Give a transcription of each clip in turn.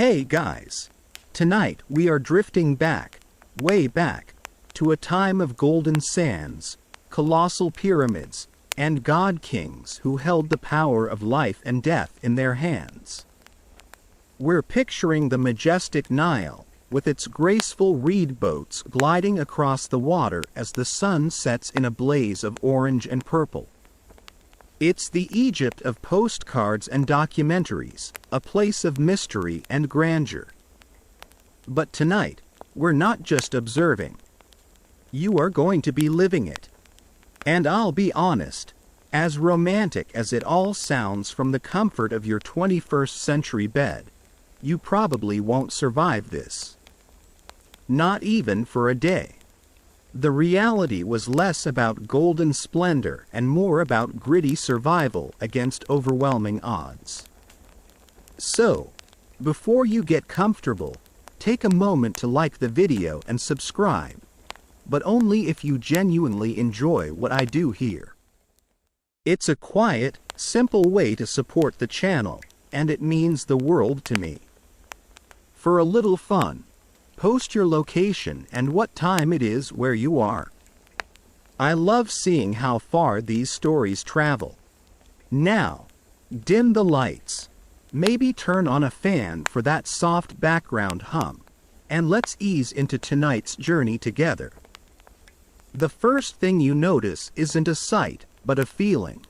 Hey guys! Tonight we are drifting back, way back, to a time of golden sands, colossal pyramids, and god-kings who held the power of life and death in their hands. We're picturing the majestic Nile, with its graceful reed boats gliding across the water as the sun sets in a blaze of orange and purple. It's the Egypt of postcards and documentaries, a place of mystery and grandeur. But tonight, we're not just observing. You are going to be living it. And I'll be honest, as romantic as it all sounds from the comfort of your 21st century bed, you probably won't survive this. Not even for a day. The reality was less about golden splendor and more about gritty survival against overwhelming odds. So, before you get comfortable, take a moment to like the video and subscribe, but only if you genuinely enjoy what I do here. It's a quiet, simple way to support the channel, and it means the world to me. For a little fun, post your location and what time it is where you are. I love seeing how far these stories travel. Now, dim the lights, maybe turn on a fan for that soft background hum, and let's ease into tonight's journey together. The first thing you notice isn't a sight, but a feeling.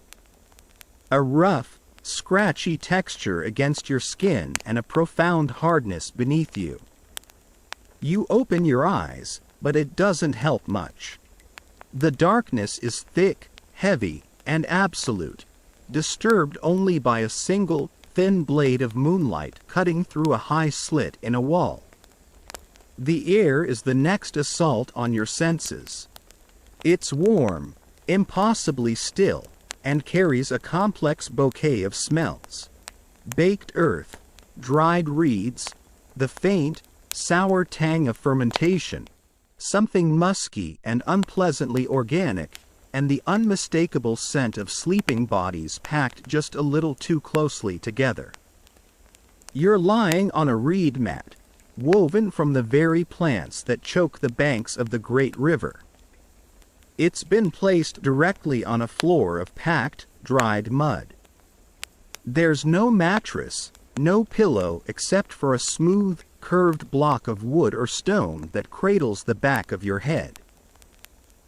A rough, scratchy texture against your skin and a profound hardness beneath you. You open your eyes, but it doesn't help much. The darkness is thick, heavy, and absolute, disturbed only by a single, thin blade of moonlight cutting through a high slit in a wall. The air is the next assault on your senses. It's warm, impossibly still, and carries a complex bouquet of smells. Baked earth, dried reeds, the faint, sour tang of fermentation, something musky and unpleasantly organic, and the unmistakable scent of sleeping bodies packed just a little too closely together. You're lying on a reed mat, woven from the very plants that choke the banks of the great river. It's been placed directly on a floor of packed, dried mud. There's no mattress, no pillow except for a smooth, curved block of wood or stone that cradles the back of your head.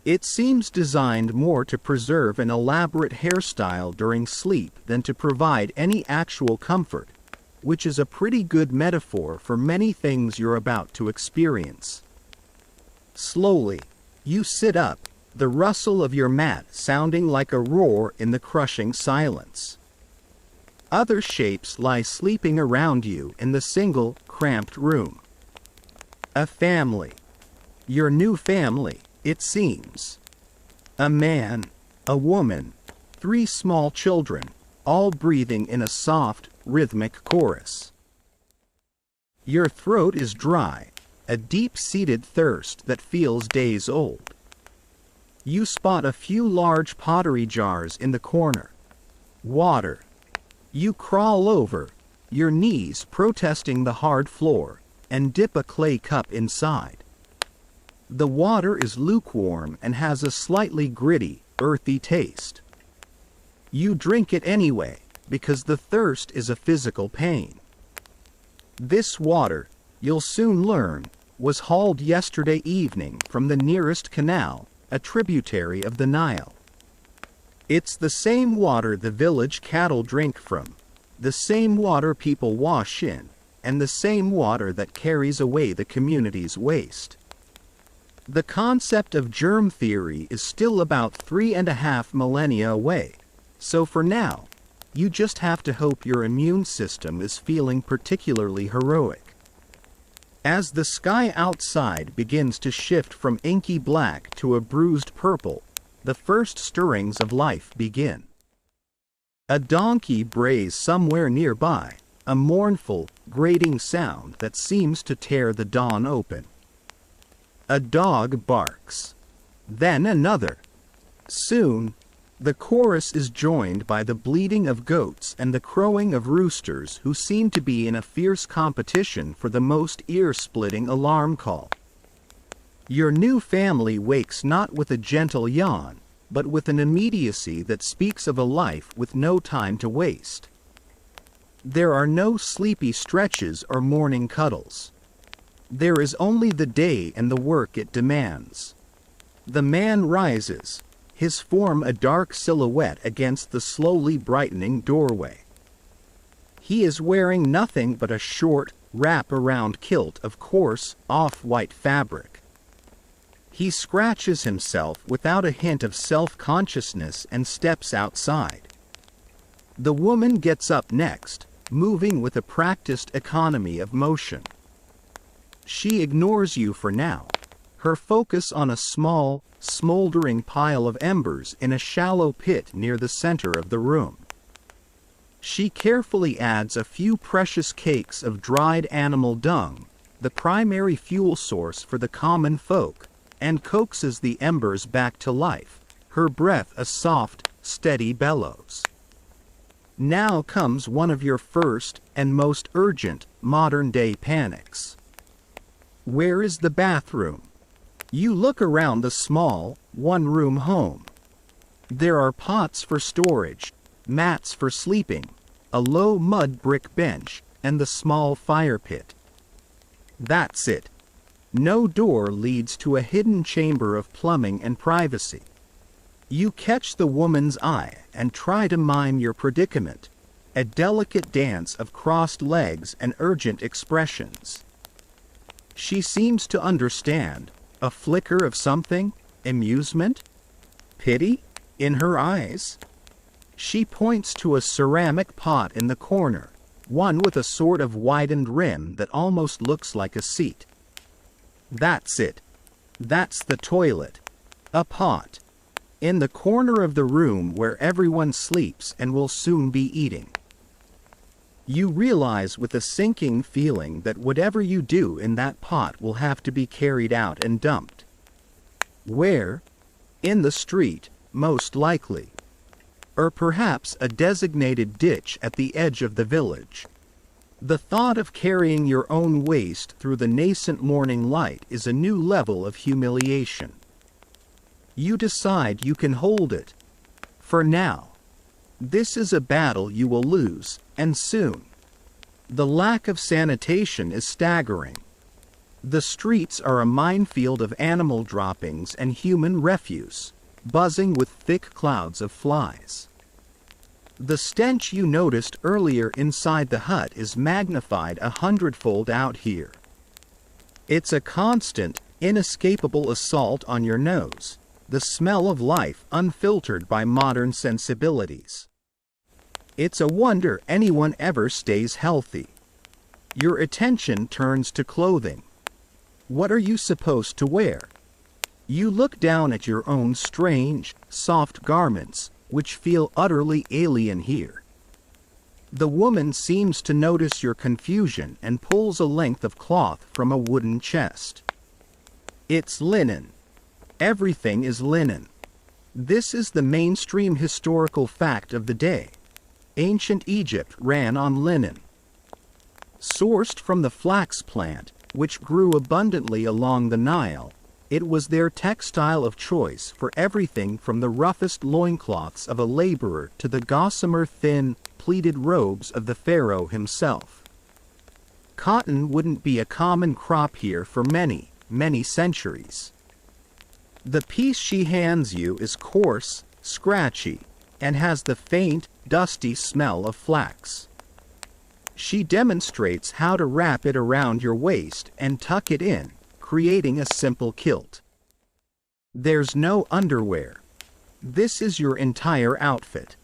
It seems designed more to preserve an elaborate hairstyle during sleep than to provide any actual comfort, which is a pretty good metaphor for many things you're about to experience. Slowly, you sit up, the rustle of your mat sounding like a roar in the crushing silence. Other shapes lie sleeping around you in the single, cramped room. A family. Your new family, it seems. A man, a woman, 3 small children, all breathing in a soft, rhythmic chorus. Your throat is dry, a deep-seated thirst that feels days old. You spot a few large pottery jars in the corner. Water. You crawl over, your knees protesting the hard floor, and dip a clay cup inside. The water is lukewarm and has a slightly gritty, earthy taste. You drink it anyway, because the thirst is a physical pain. This water, you'll soon learn, was hauled yesterday evening from the nearest canal, a tributary of the Nile. It's the same water the village cattle drink from, the same water people wash in, and the same water that carries away the community's waste. The concept of germ theory is still about 3.5 millennia away, so for now, you just have to hope your immune system is feeling particularly heroic. As the sky outside begins to shift from inky black to a bruised purple, the first stirrings of life begin. A donkey brays somewhere nearby, a mournful, grating sound that seems to tear the dawn open. A dog barks. Then another. Soon, The chorus is joined by the bleating of goats and the crowing of roosters who seem to be in a fierce competition for the most ear-splitting alarm call. Your new family wakes not with a gentle yawn, but with an immediacy that speaks of a life with no time to waste. There are no sleepy stretches or morning cuddles. There is only the day and the work it demands. The man rises, his form a dark silhouette against the slowly brightening doorway. He is wearing nothing but a short, wrap-around kilt of coarse, off-white fabric. He scratches himself without a hint of self-consciousness and steps outside. The woman gets up next, moving with a practiced economy of motion. She ignores you for now, her focus on a small, smoldering pile of embers in a shallow pit near the center of the room. She carefully adds a few precious cakes of dried animal dung, the primary fuel source for the common folk, and coaxes the embers back to life, her breath a soft, steady bellows. Now comes one of your first and most urgent modern-day panics. Where is the bathroom? You look around the small, one-room home. There are pots for storage, mats for sleeping, a low mud brick bench, and the small fire pit. That's it. No door leads to a hidden chamber of plumbing and privacy. You catch the woman's eye and try to mime your predicament, a delicate dance of crossed legs and urgent expressions. She seems to understand, a flicker of something, amusement, pity, in her eyes. She points to a ceramic pot in the corner, one with a sort of widened rim that almost looks like a seat. That's it. That's the toilet. A pot. In the corner of the room where everyone sleeps and will soon be eating. You realize with a sinking feeling that whatever you do in that pot will have to be carried out and dumped. Where? In the street, most likely. Or perhaps a designated ditch at the edge of the village. The thought of carrying your own waste through the nascent morning light is a new level of humiliation. You decide you can hold it. For now. This is a battle you will lose, and soon. The lack of sanitation is staggering. The streets are a minefield of animal droppings and human refuse, buzzing with thick clouds of flies. The stench you noticed earlier inside the hut is magnified 100-fold out here. It's a constant, inescapable assault on your nose, the smell of life unfiltered by modern sensibilities. It's a wonder anyone ever stays healthy. Your attention turns to clothing. What are you supposed to wear? You look down at your own strange, soft garments, which feel utterly alien here. The woman seems to notice your confusion and pulls a length of cloth from a wooden chest. It's linen. Everything is linen. This is the mainstream historical fact of the day. Ancient Egypt ran on linen. Sourced from the flax plant, which grew abundantly along the Nile, it was their textile of choice for everything from the roughest loincloths of a laborer to the gossamer thin, pleated robes of the pharaoh himself. Cotton wouldn't be a common crop here for many, many centuries. The piece she hands you is coarse, scratchy, and has the faint, dusty smell of flax. She demonstrates how to wrap it around your waist and tuck it in, creating a simple kilt. There's no underwear. This is your entire outfit.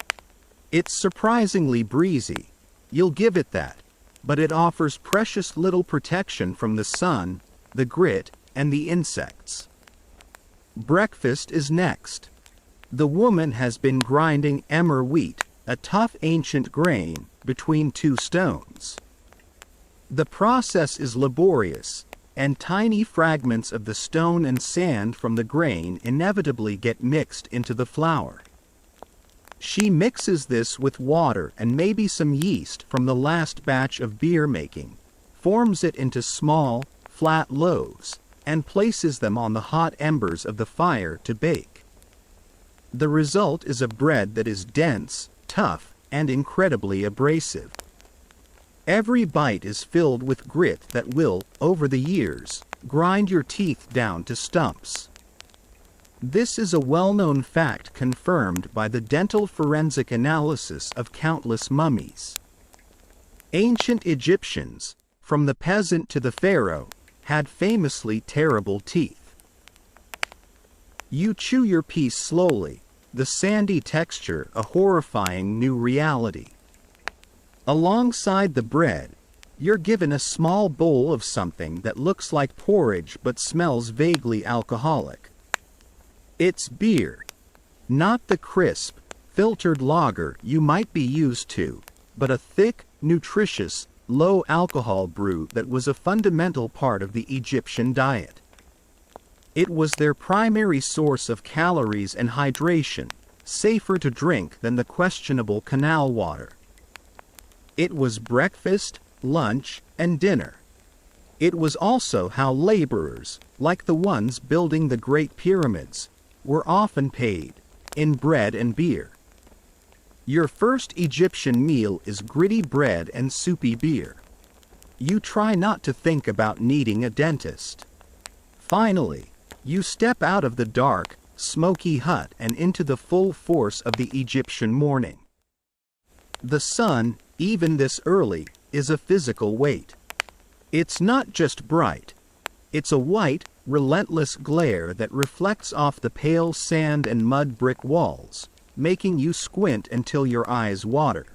It's surprisingly breezy, you'll give it that, but it offers precious little protection from the sun, the grit, and the insects. Breakfast is next. The woman has been grinding emmer wheat, a tough ancient grain, between two stones. The process is laborious, and tiny fragments of the stone and sand from the grain inevitably get mixed into the flour. She mixes this with water and maybe some yeast from the last batch of beer making, forms it into small, flat loaves, and places them on the hot embers of the fire to bake. The result is a bread that is dense, tough, and incredibly abrasive. Every bite is filled with grit that will, over the years, grind your teeth down to stumps. This is a well-known fact confirmed by the dental forensic analysis of countless mummies. Ancient Egyptians, from the peasant to the pharaoh, had famously terrible teeth. You chew your piece slowly, the sandy texture a horrifying new reality. Alongside the bread, you're given a small bowl of something that looks like porridge but smells vaguely alcoholic. It's beer. Not the crisp, filtered lager you might be used to, but a thick, nutritious, low-alcohol brew that was a fundamental part of the Egyptian diet. It was their primary source of calories and hydration, safer to drink than the questionable canal water. It was breakfast, lunch, and dinner. It was also how laborers, like the ones building the Great Pyramids, were often paid, in bread and beer. Your first Egyptian meal is gritty bread and soupy beer. You try not to think about needing a dentist. Finally, you step out of the dark, smoky hut and into the full force of the Egyptian morning. The sun, even this early, is a physical weight. It's not just bright. It's a white, relentless glare that reflects off the pale sand and mud brick walls, making you squint until your eyes water.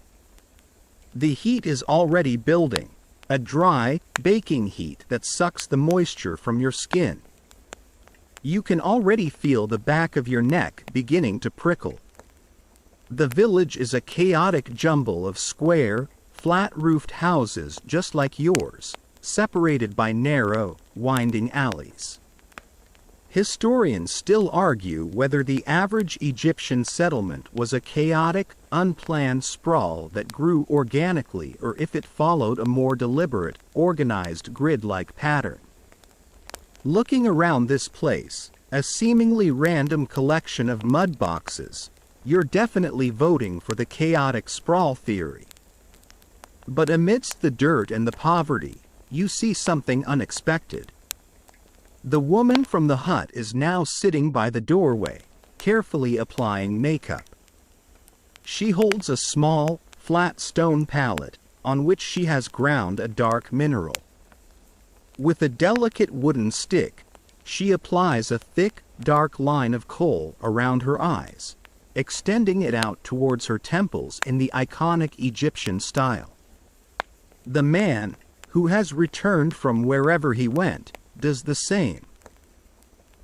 The heat is already building, a dry, baking heat that sucks the moisture from your skin. You can already feel the back of your neck beginning to prickle. The village is a chaotic jumble of square, flat-roofed houses just like yours, separated by narrow, winding alleys. Historians still argue whether the average Egyptian settlement was a chaotic, unplanned sprawl that grew organically or if it followed a more deliberate, organized grid-like pattern. Looking around this place, a seemingly random collection of mud boxes, you're definitely voting for the chaotic sprawl theory. But amidst the dirt and the poverty, you see something unexpected. The woman from the hut is now sitting by the doorway, carefully applying makeup. She holds a small, flat stone palette, on which she has ground a dark mineral. With a delicate wooden stick, she applies a thick, dark line of coal around her eyes, extending it out towards her temples in the iconic Egyptian style. The man, who has returned from wherever he went, does the same.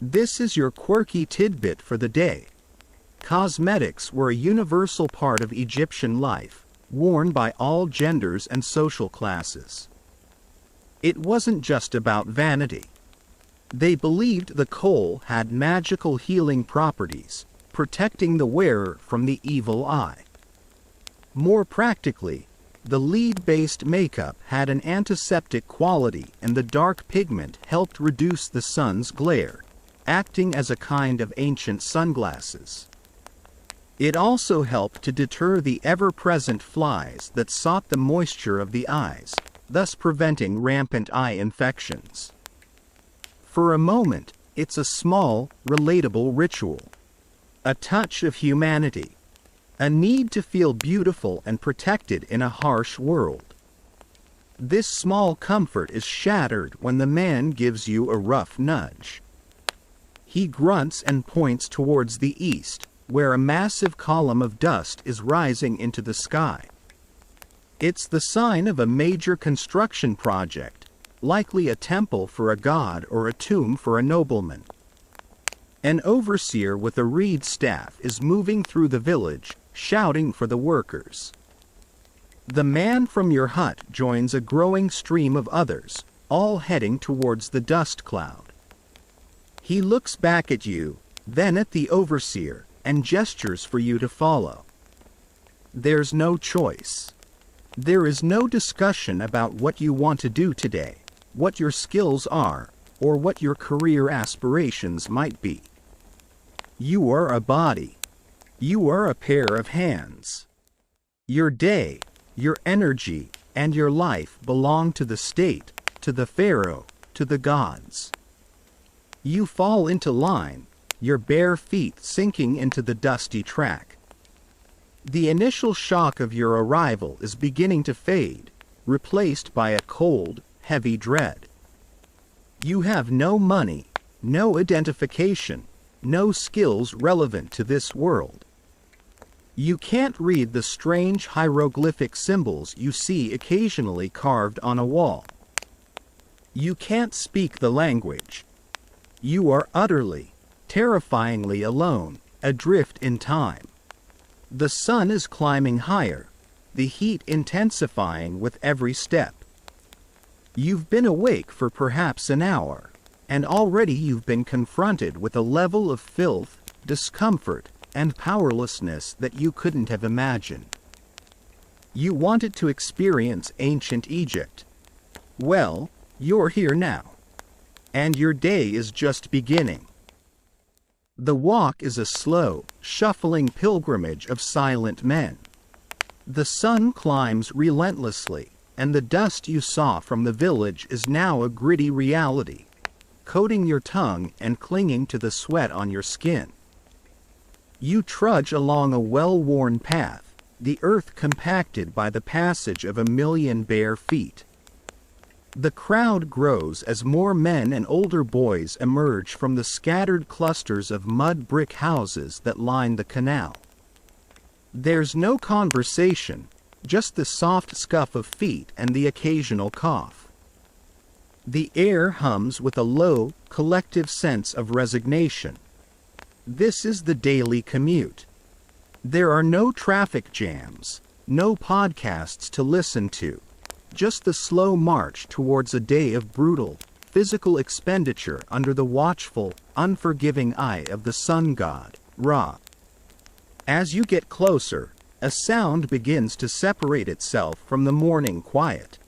This is your quirky tidbit for the day. Cosmetics were a universal part of Egyptian life, worn by all genders and social classes. It wasn't just about vanity. They believed the coal had magical healing properties, protecting the wearer from the evil eye. More practically, the lead-based makeup had an antiseptic quality and the dark pigment helped reduce the sun's glare, acting as a kind of ancient sunglasses. It also helped to deter the ever-present flies that sought the moisture of the eyes, thus preventing rampant eye infections. For a moment, it's a small, relatable ritual. A touch of humanity. A need to feel beautiful and protected in a harsh world. This small comfort is shattered when the man gives you a rough nudge. He grunts and points towards the east, where a massive column of dust is rising into the sky. It's the sign of a major construction project, likely a temple for a god or a tomb for a nobleman. An overseer with a reed staff is moving through the village, shouting for the workers. The man from your hut joins a growing stream of others, all heading towards the dust cloud. He looks back at you, then at the overseer, and gestures for you to follow. There's no choice. There is no discussion about what you want to do today, what your skills are, or what your career aspirations might be. You are a body. You are a pair of hands. Your day, your energy, and your life belong to the state, to the pharaoh, to the gods. You fall into line, your bare feet sinking into the dusty track. The initial shock of your arrival is beginning to fade, replaced by a cold, heavy dread. You have no money, no identification, no skills relevant to this world. You can't read the strange hieroglyphic symbols you see occasionally carved on a wall. You can't speak the language. You are utterly, terrifyingly alone, adrift in time. The sun is climbing higher, the heat intensifying with every step. You've been awake for perhaps an hour, and already you've been confronted with a level of filth, discomfort, and powerlessness that you couldn't have imagined. You wanted to experience ancient Egypt. Well, you're here now. And your day is just beginning. The walk is a slow, shuffling pilgrimage of silent men. The sun climbs relentlessly, and the dust you saw from the village is now a gritty reality, coating your tongue and clinging to the sweat on your skin. You trudge along a well-worn path, the earth compacted by the passage of 1,000,000 bare feet. The crowd grows as more men and older boys emerge from the scattered clusters of mud brick houses that line the canal. There's no conversation, just the soft scuff of feet and the occasional cough. The air hums with a low, collective sense of resignation. This is the daily commute. There are no traffic jams, no podcasts to listen to, just the slow march towards a day of brutal, physical expenditure under the watchful, unforgiving eye of the sun god, Ra. As you get closer, a sound begins to separate itself from the morning quiet.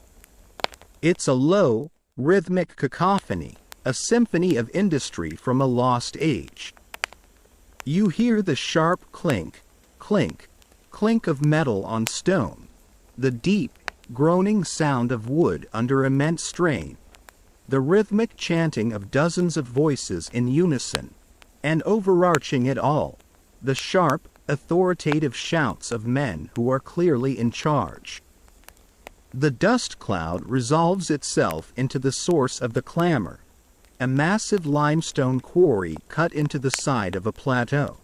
It's a low, rhythmic cacophony, a symphony of industry from a lost age. You hear the sharp clink, clink, clink of metal on stone, the deep, groaning sound of wood under immense strain, the rhythmic chanting of dozens of voices in unison, and overarching it all, the sharp, authoritative shouts of men who are clearly in charge. The dust cloud resolves itself into the source of the clamor, a massive limestone quarry cut into the side of a plateau.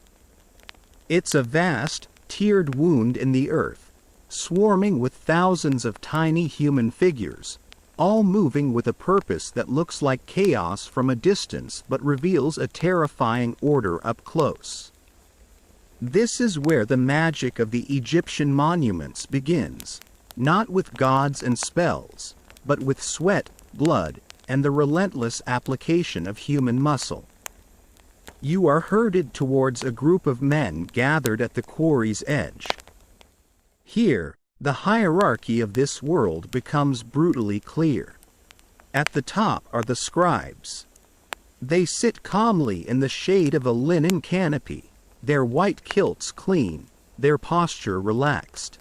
It's a vast, tiered wound in the earth, swarming with thousands of tiny human figures, all moving with a purpose that looks like chaos from a distance but reveals a terrifying order up close. This is where the magic of the Egyptian monuments begins, not with gods and spells, but with sweat, blood, and the relentless application of human muscle. You are herded towards a group of men gathered at the quarry's edge. Here, the hierarchy of this world becomes brutally clear. At the top are the scribes. They sit calmly in the shade of a linen canopy, their white kilts clean, their posture relaxed.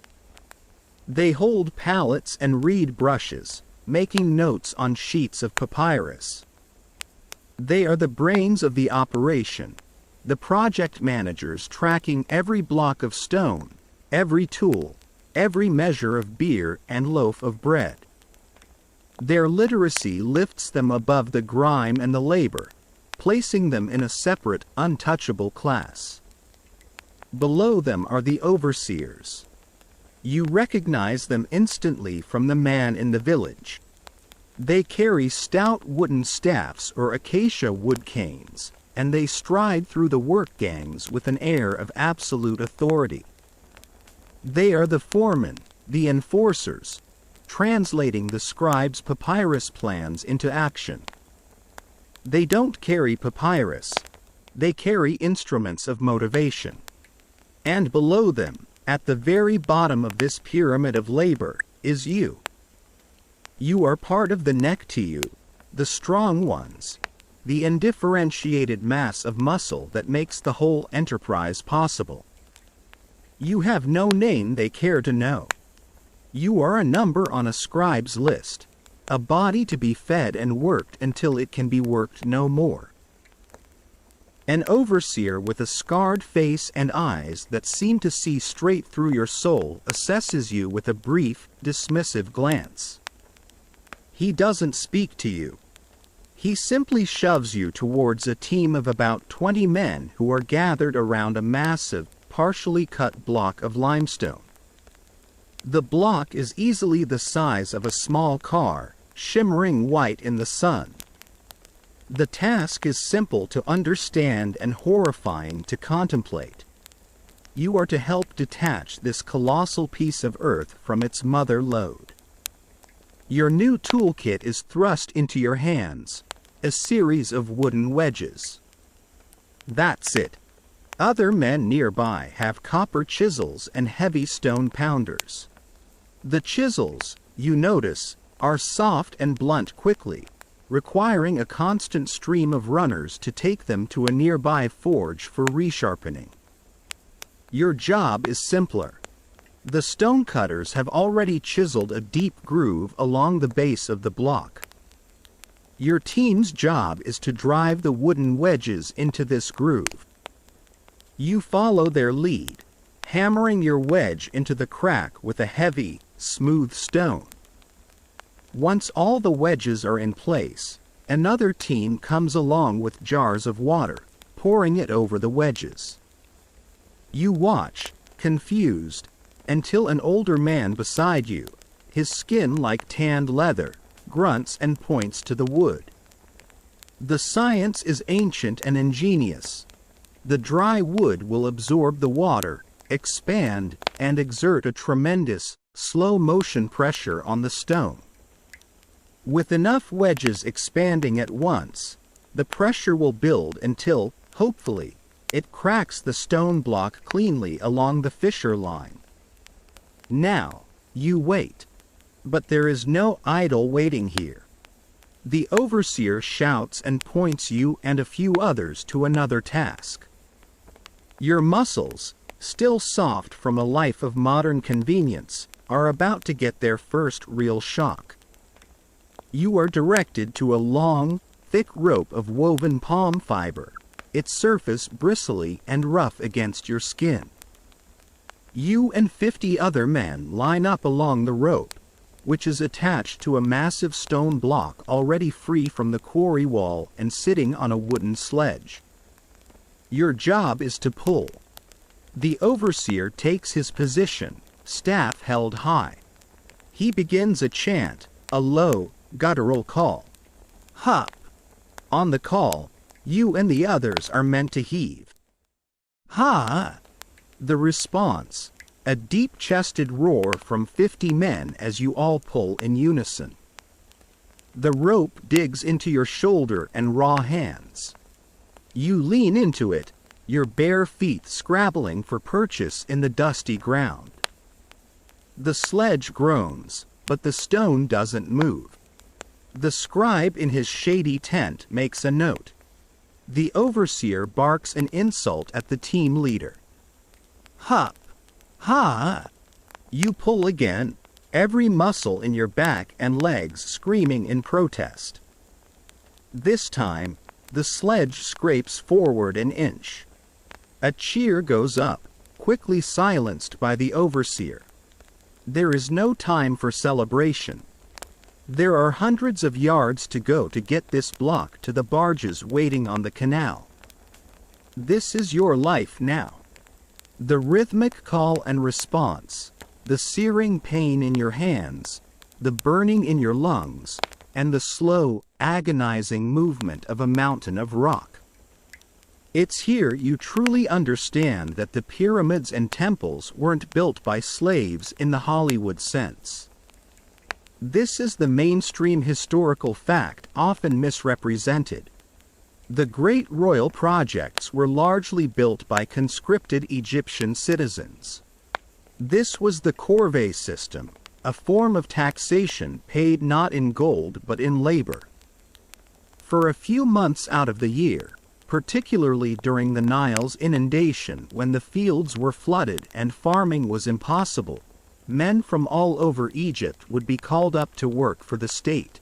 They hold palettes and reed brushes, making notes on sheets of papyrus. They are the brains of the operation, the project managers tracking every block of stone, every tool, every measure of beer and loaf of bread. Their literacy lifts them above the grime and the labor, placing them in a separate, untouchable class. Below them are the overseers. You recognize them instantly from the man in the village. They carry stout wooden staffs or acacia wood canes, and they stride through the work gangs with an air of absolute authority. They are the foremen, the enforcers, translating the scribes' papyrus plans into action. They don't carry papyrus, they carry instruments of motivation. And below them, At the very bottom of this pyramid of labor is you. You are part of the neck to you, the strong ones, the undifferentiated mass of muscle that makes the whole enterprise possible. You have no name they care to know. You are a number on a scribe's list, a body to be fed and worked until it can be worked no more. An overseer with a scarred face and eyes that seem to see straight through your soul assesses you with a brief, dismissive glance. He doesn't speak to you. He simply shoves you towards a team of about 20 men who are gathered around a massive, partially cut block of limestone. The block is easily the size of a small car, shimmering white in the sun. The task is simple to understand and horrifying to contemplate. You are to help detach this colossal piece of earth from its mother lode. Your new toolkit is thrust into your hands, a series of wooden wedges. That's it. Other men nearby have copper chisels and heavy stone pounders. The chisels, you notice, are soft and blunt quickly, requiring a constant stream of runners to take them to a nearby forge for resharpening. Your job is simpler. The stonecutters have already chiseled a deep groove along the base of the block. Your team's job is to drive the wooden wedges into this groove. You follow their lead, hammering your wedge into the crack with a heavy, smooth stone. Once all the wedges are in place, another team comes along with jars of water, pouring it over the wedges. You watch, confused, until an older man beside you, his skin like tanned leather, grunts and points to the wood. The science is ancient and ingenious. The dry wood will absorb the water, expand, and exert a tremendous, slow-motion pressure on the stone. With enough wedges expanding at once, the pressure will build until, hopefully, it cracks the stone block cleanly along the fissure line. Now, you wait. But there is no idle waiting here. The overseer shouts and points you and a few others to another task. Your muscles, still soft from a life of modern convenience, are about to get their first real shock. You are directed to a long, thick rope of woven palm fiber, its surface bristly and rough against your skin. You and 50 other men line up along the rope, which is attached to a massive stone block already free from the quarry wall and sitting on a wooden sledge. Your job is to pull. The overseer takes his position, staff held high. He begins a chant, a low, guttural call. Hup! On the call, you and the others are meant to heave. Ha! The response, a deep-chested roar from 50 men as you all pull in unison. The rope digs into your shoulder and raw hands. You lean into it, your bare feet scrabbling for purchase in the dusty ground. The sledge groans, but the stone doesn't move. The scribe in his shady tent makes a note. The overseer barks an insult at the team leader. Hup! Ha! You pull again, every muscle in your back and legs screaming in protest. This time, the sledge scrapes forward an inch. A cheer goes up, quickly silenced by the overseer. There is no time for celebration. There are hundreds of yards to go to get this block to the barges waiting on the canal. This is your life now. The rhythmic call and response, the searing pain in your hands, the burning in your lungs, and the slow, agonizing movement of a mountain of rock. It's here you truly understand that the pyramids and temples weren't built by slaves in the Hollywood sense. This is the mainstream historical fact often misrepresented. The great royal projects were largely built by conscripted Egyptian citizens. This was the corvée system, a form of taxation paid not in gold but in labor. For a few months out of the year, particularly during the Nile's inundation when the fields were flooded and farming was impossible, men from all over Egypt would be called up to work for the state.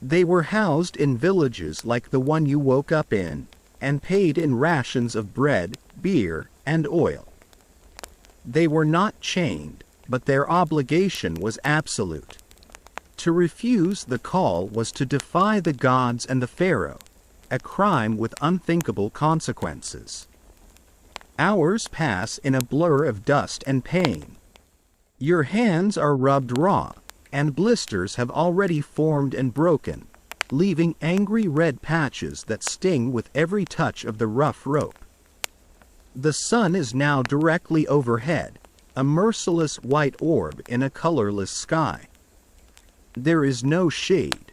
They were housed in villages like the one you woke up in, and paid in rations of bread, beer, and oil. They were not chained, but their obligation was absolute. To refuse the call was to defy the gods and the Pharaoh, a crime with unthinkable consequences. Hours pass in a blur of dust and pain. Your hands are rubbed raw, and blisters have already formed and broken, leaving angry red patches that sting with every touch of the rough rope. The sun is now directly overhead, a merciless white orb in a colorless sky. There is no shade.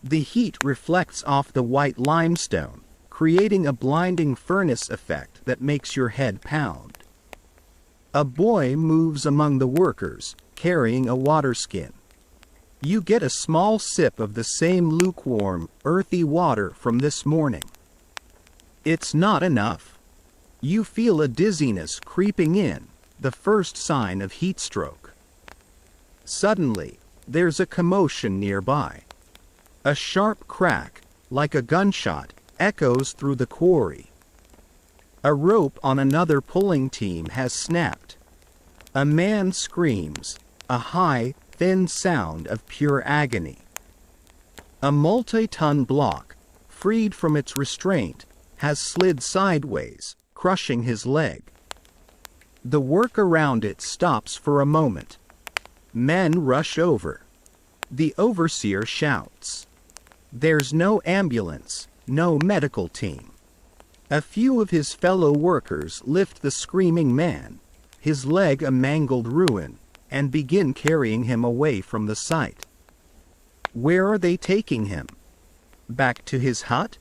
The heat reflects off the white limestone, creating a blinding furnace effect that makes your head pound. A boy moves among the workers, carrying a water skin. You get a small sip of the same lukewarm, earthy water from this morning. It's not enough. You feel a dizziness creeping in, the first sign of heat stroke. Suddenly, there's a commotion nearby. A sharp crack, like a gunshot, echoes through the quarry. A rope on another pulling team has snapped. A man screams, a high, thin sound of pure agony. A multi-ton block, freed from its restraint, has slid sideways, crushing his leg. The work around it stops for a moment. Men rush over. The overseer shouts. There's no ambulance, no medical team. A few of his fellow workers lift the screaming man, his leg a mangled ruin, and begin carrying him away from the site. Where are they taking him? Back to his hut?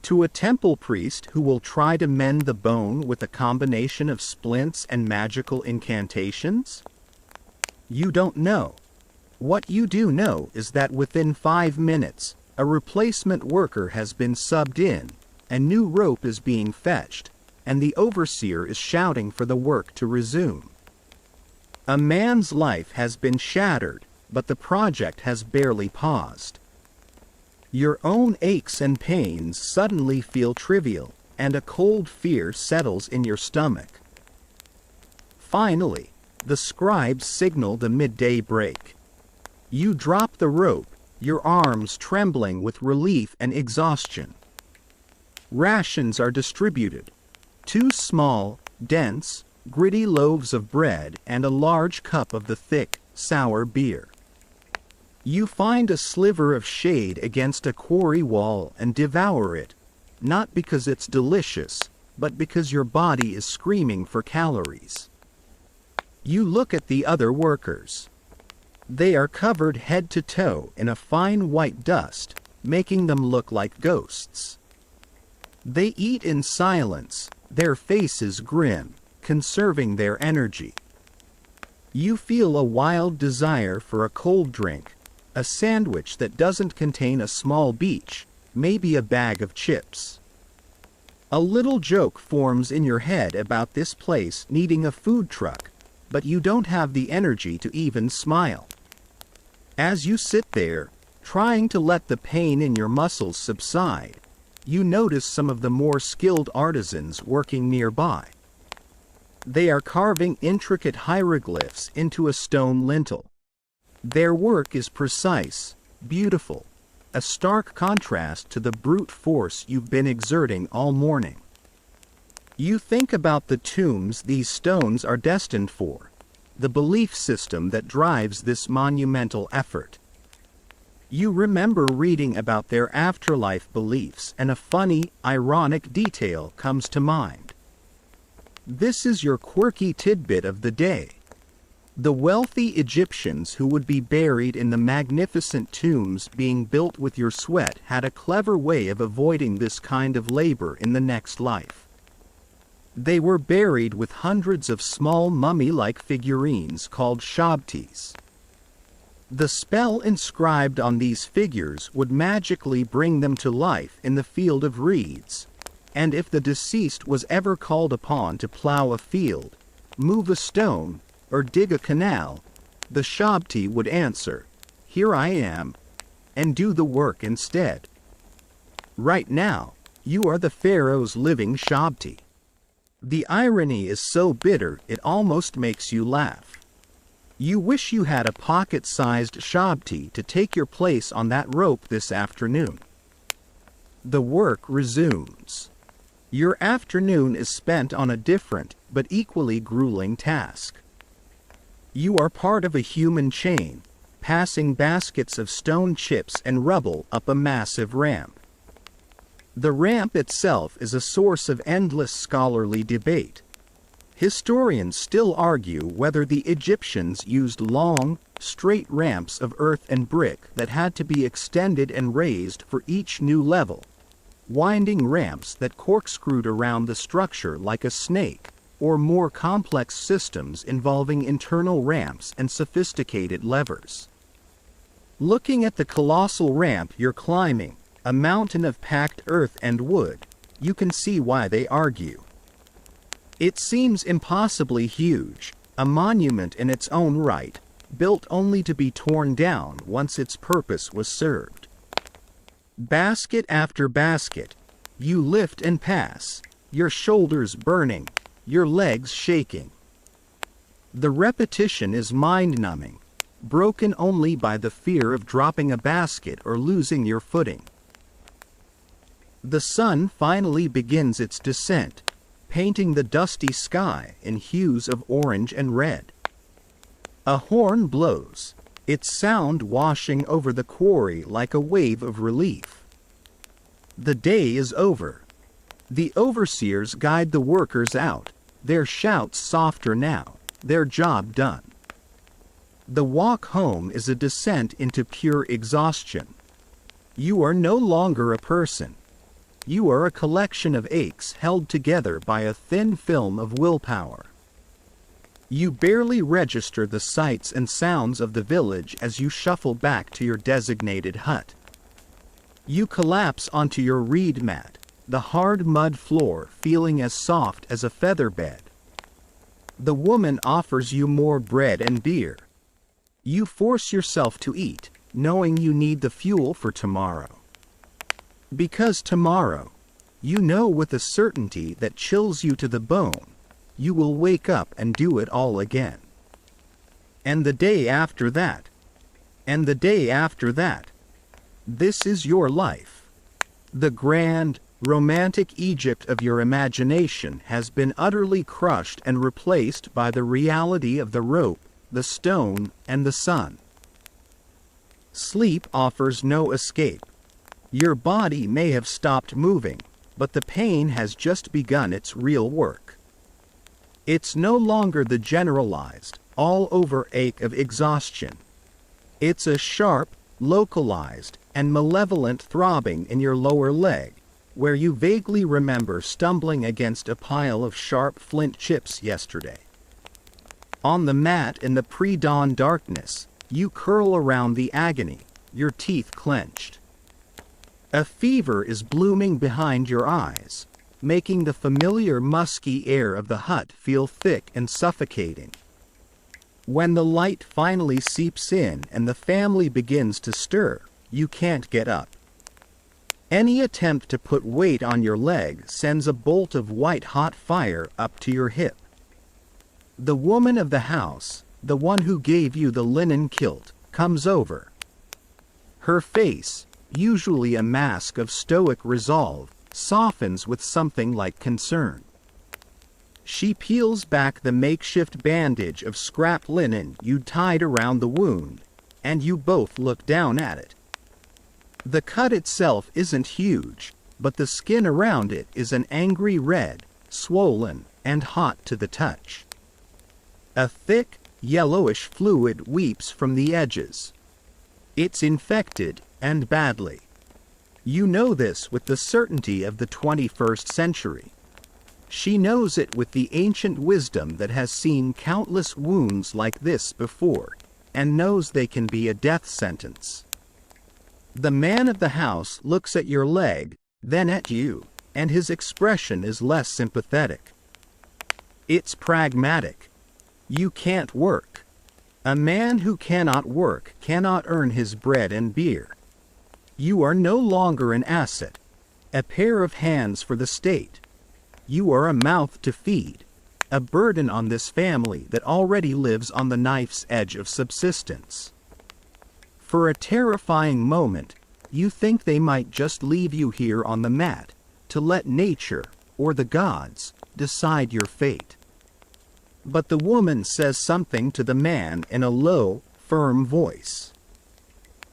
To a temple priest who will try to mend the bone with a combination of splints and magical incantations? You don't know. What you do know is that within 5 minutes, a replacement worker has been subbed in, a new rope is being fetched, and the overseer is shouting for the work to resume. A man's life has been shattered, but the project has barely paused. Your own aches and pains suddenly feel trivial, and a cold fear settles in your stomach. Finally, the scribes signal the midday break. You drop the rope, your arms trembling with relief and exhaustion. Rations are distributed. 2 small, dense, gritty loaves of bread and a large cup of the thick, sour beer. You find a sliver of shade against a quarry wall and devour it, not because it's delicious, but because your body is screaming for calories. You look at the other workers. They are covered head to toe in a fine white dust, making them look like ghosts. They eat in silence, their faces grim, conserving their energy. You feel a wild desire for a cold drink, a sandwich that doesn't contain a small beach, maybe a bag of chips. A little joke forms in your head about this place needing a food truck, but you don't have the energy to even smile. As you sit there, trying to let the pain in your muscles subside, you notice some of the more skilled artisans working nearby. They are carving intricate hieroglyphs into a stone lintel. Their work is precise, beautiful, a stark contrast to the brute force you've been exerting all morning. You think about the tombs these stones are destined for, the belief system that drives this monumental effort. You remember reading about their afterlife beliefs, and a funny, ironic detail comes to mind. This is your quirky tidbit of the day. The wealthy Egyptians who would be buried in the magnificent tombs being built with your sweat had a clever way of avoiding this kind of labor in the next life. They were buried with hundreds of small mummy-like figurines called shabtis. The spell inscribed on these figures would magically bring them to life in the field of reeds, and if the deceased was ever called upon to plow a field, move a stone, or dig a canal, the shabti would answer, "Here I am," and do the work instead. Right now, you are the Pharaoh's living shabti. The irony is so bitter it almost makes you laugh. You wish you had a pocket-sized shabti to take your place on that rope this afternoon. The work resumes. Your afternoon is spent on a different, but equally grueling task. You are part of a human chain, passing baskets of stone chips and rubble up a massive ramp. The ramp itself is a source of endless scholarly debate. Historians still argue whether the Egyptians used long, straight ramps of earth and brick that had to be extended and raised for each new level, winding ramps that corkscrewed around the structure like a snake, or more complex systems involving internal ramps and sophisticated levers. Looking at the colossal ramp you're climbing, a mountain of packed earth and wood, you can see why they argue. It seems impossibly huge, a monument in its own right, built only to be torn down once its purpose was served. Basket after basket, you lift and pass, your shoulders burning, your legs shaking. The repetition is mind-numbing, broken only by the fear of dropping a basket or losing your footing. The sun finally begins its descent, painting the dusty sky in hues of orange and red. A horn blows, its sound washing over the quarry like a wave of relief. The day is over. The overseers guide the workers out, their shouts softer now, their job done. The walk home is a descent into pure exhaustion. You are no longer a person. You are a collection of aches held together by a thin film of willpower. You barely register the sights and sounds of the village as you shuffle back to your designated hut. You collapse onto your reed mat, the hard mud floor feeling as soft as a feather bed. The woman offers you more bread and beer. You force yourself to eat, knowing you need the fuel for tomorrow. Because tomorrow, you know with a certainty that chills you to the bone, you will wake up and do it all again. And the day after that. And the day after that. This is your life. The grand, romantic Egypt of your imagination has been utterly crushed and replaced by the reality of the rope, the stone, and the sun. Sleep offers no escape. Your body may have stopped moving, but the pain has just begun its real work. It's no longer the generalized, all-over ache of exhaustion. It's a sharp, localized, and malevolent throbbing in your lower leg, where you vaguely remember stumbling against a pile of sharp flint chips yesterday. On the mat in the pre-dawn darkness, you curl around the agony, your teeth clenched. A fever is blooming behind your eyes, making the familiar musky air of the hut feel thick and suffocating. When the light finally seeps in and the family begins to stir, you can't get up. Any attempt to put weight on your leg sends a bolt of white-hot fire up to your hip. The woman of the house, the one who gave you the linen kilt, comes over. Her face, usually a mask of stoic resolve, softens with something like concern. She peels back the makeshift bandage of scrap linen you'd tied around the wound, and you both look down at it. The cut itself isn't huge, but the skin around it is an angry red, swollen, and hot to the touch. A thick, yellowish fluid weeps from the edges. It's infected, and badly. You know this with the certainty of the 21st century. She knows it with the ancient wisdom that has seen countless wounds like this before, and knows they can be a death sentence. The man of the house looks at your leg, then at you, and his expression is less sympathetic. It's pragmatic. You can't work. A man who cannot work cannot earn his bread and beer. You are no longer an asset, a pair of hands for the state. You are a mouth to feed, a burden on this family that already lives on the knife's edge of subsistence. For a terrifying moment, you think they might just leave you here on the mat, to let nature, or the gods, decide your fate. But the woman says something to the man in a low, firm voice.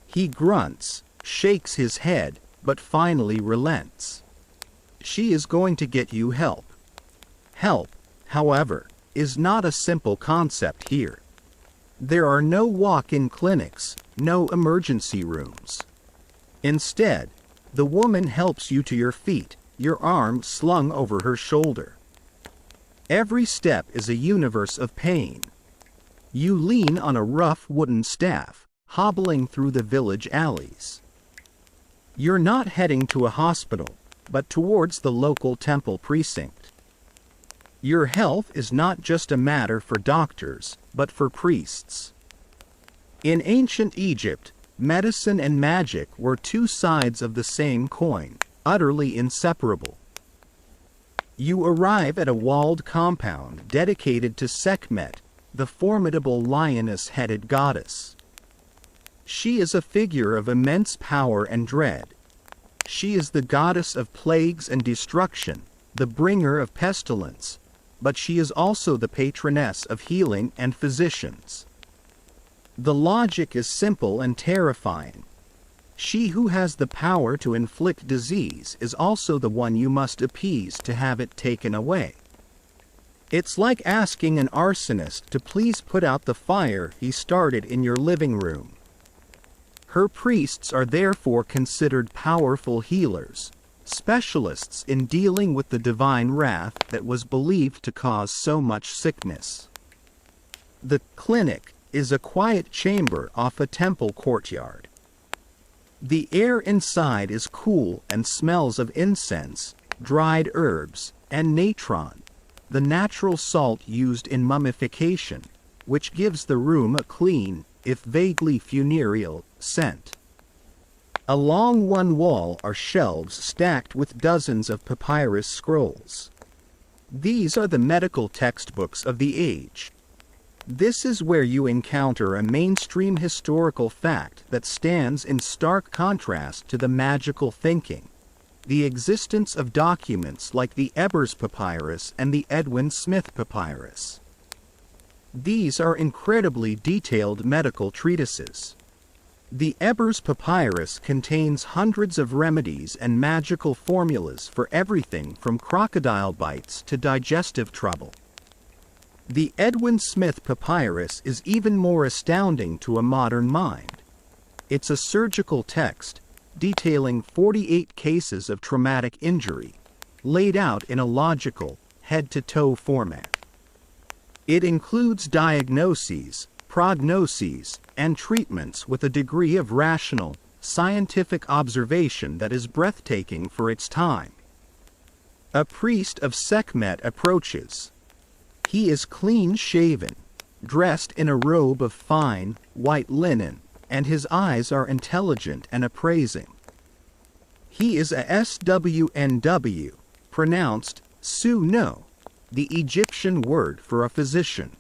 He grunts, shakes his head, but finally relents. She is going to get you help. Help, however, is not a simple concept here. There are no walk-in clinics, no emergency rooms. Instead, the woman helps you to your feet, your arm slung over her shoulder. Every step is a universe of pain. You lean on a rough wooden staff, hobbling through the village alleys. You're not heading to a hospital, but towards the local temple precinct. Your health is not just a matter for doctors, but for priests. In ancient Egypt, medicine and magic were two sides of the same coin, utterly inseparable. You arrive at a walled compound dedicated to Sekhmet, the formidable lioness-headed goddess. She is a figure of immense power and dread. She is the goddess of plagues and destruction, the bringer of pestilence, but she is also the patroness of healing and physicians. The logic is simple and terrifying. She who has the power to inflict disease is also the one you must appease to have it taken away. It's like asking an arsonist to please put out the fire he started in your living room. Her priests are therefore considered powerful healers, specialists in dealing with the divine wrath that was believed to cause so much sickness. The clinic is a quiet chamber off a temple courtyard. The air inside is cool and smells of incense, dried herbs, and natron, the natural salt used in mummification, which gives the room a clean, if vaguely funereal, scent. Along one wall are shelves stacked with dozens of papyrus scrolls. These are the medical textbooks of the age. This is where you encounter a mainstream historical fact that stands in stark contrast to the magical thinking: the existence of documents like the Ebers Papyrus and the Edwin Smith Papyrus. These are incredibly detailed medical treatises. The Ebers Papyrus contains hundreds of remedies and magical formulas for everything from crocodile bites to digestive trouble. The Edwin Smith Papyrus is even more astounding to a modern mind. It's a surgical text, detailing 48 cases of traumatic injury, laid out in a logical, head-to-toe format. It includes diagnoses, prognoses, and treatments with a degree of rational, scientific observation that is breathtaking for its time. A priest of Sekhmet approaches. He is clean-shaven, dressed in a robe of fine, white linen, and his eyes are intelligent and appraising. He is a SWNW, pronounced Su-no, the Egyptian word for a physician.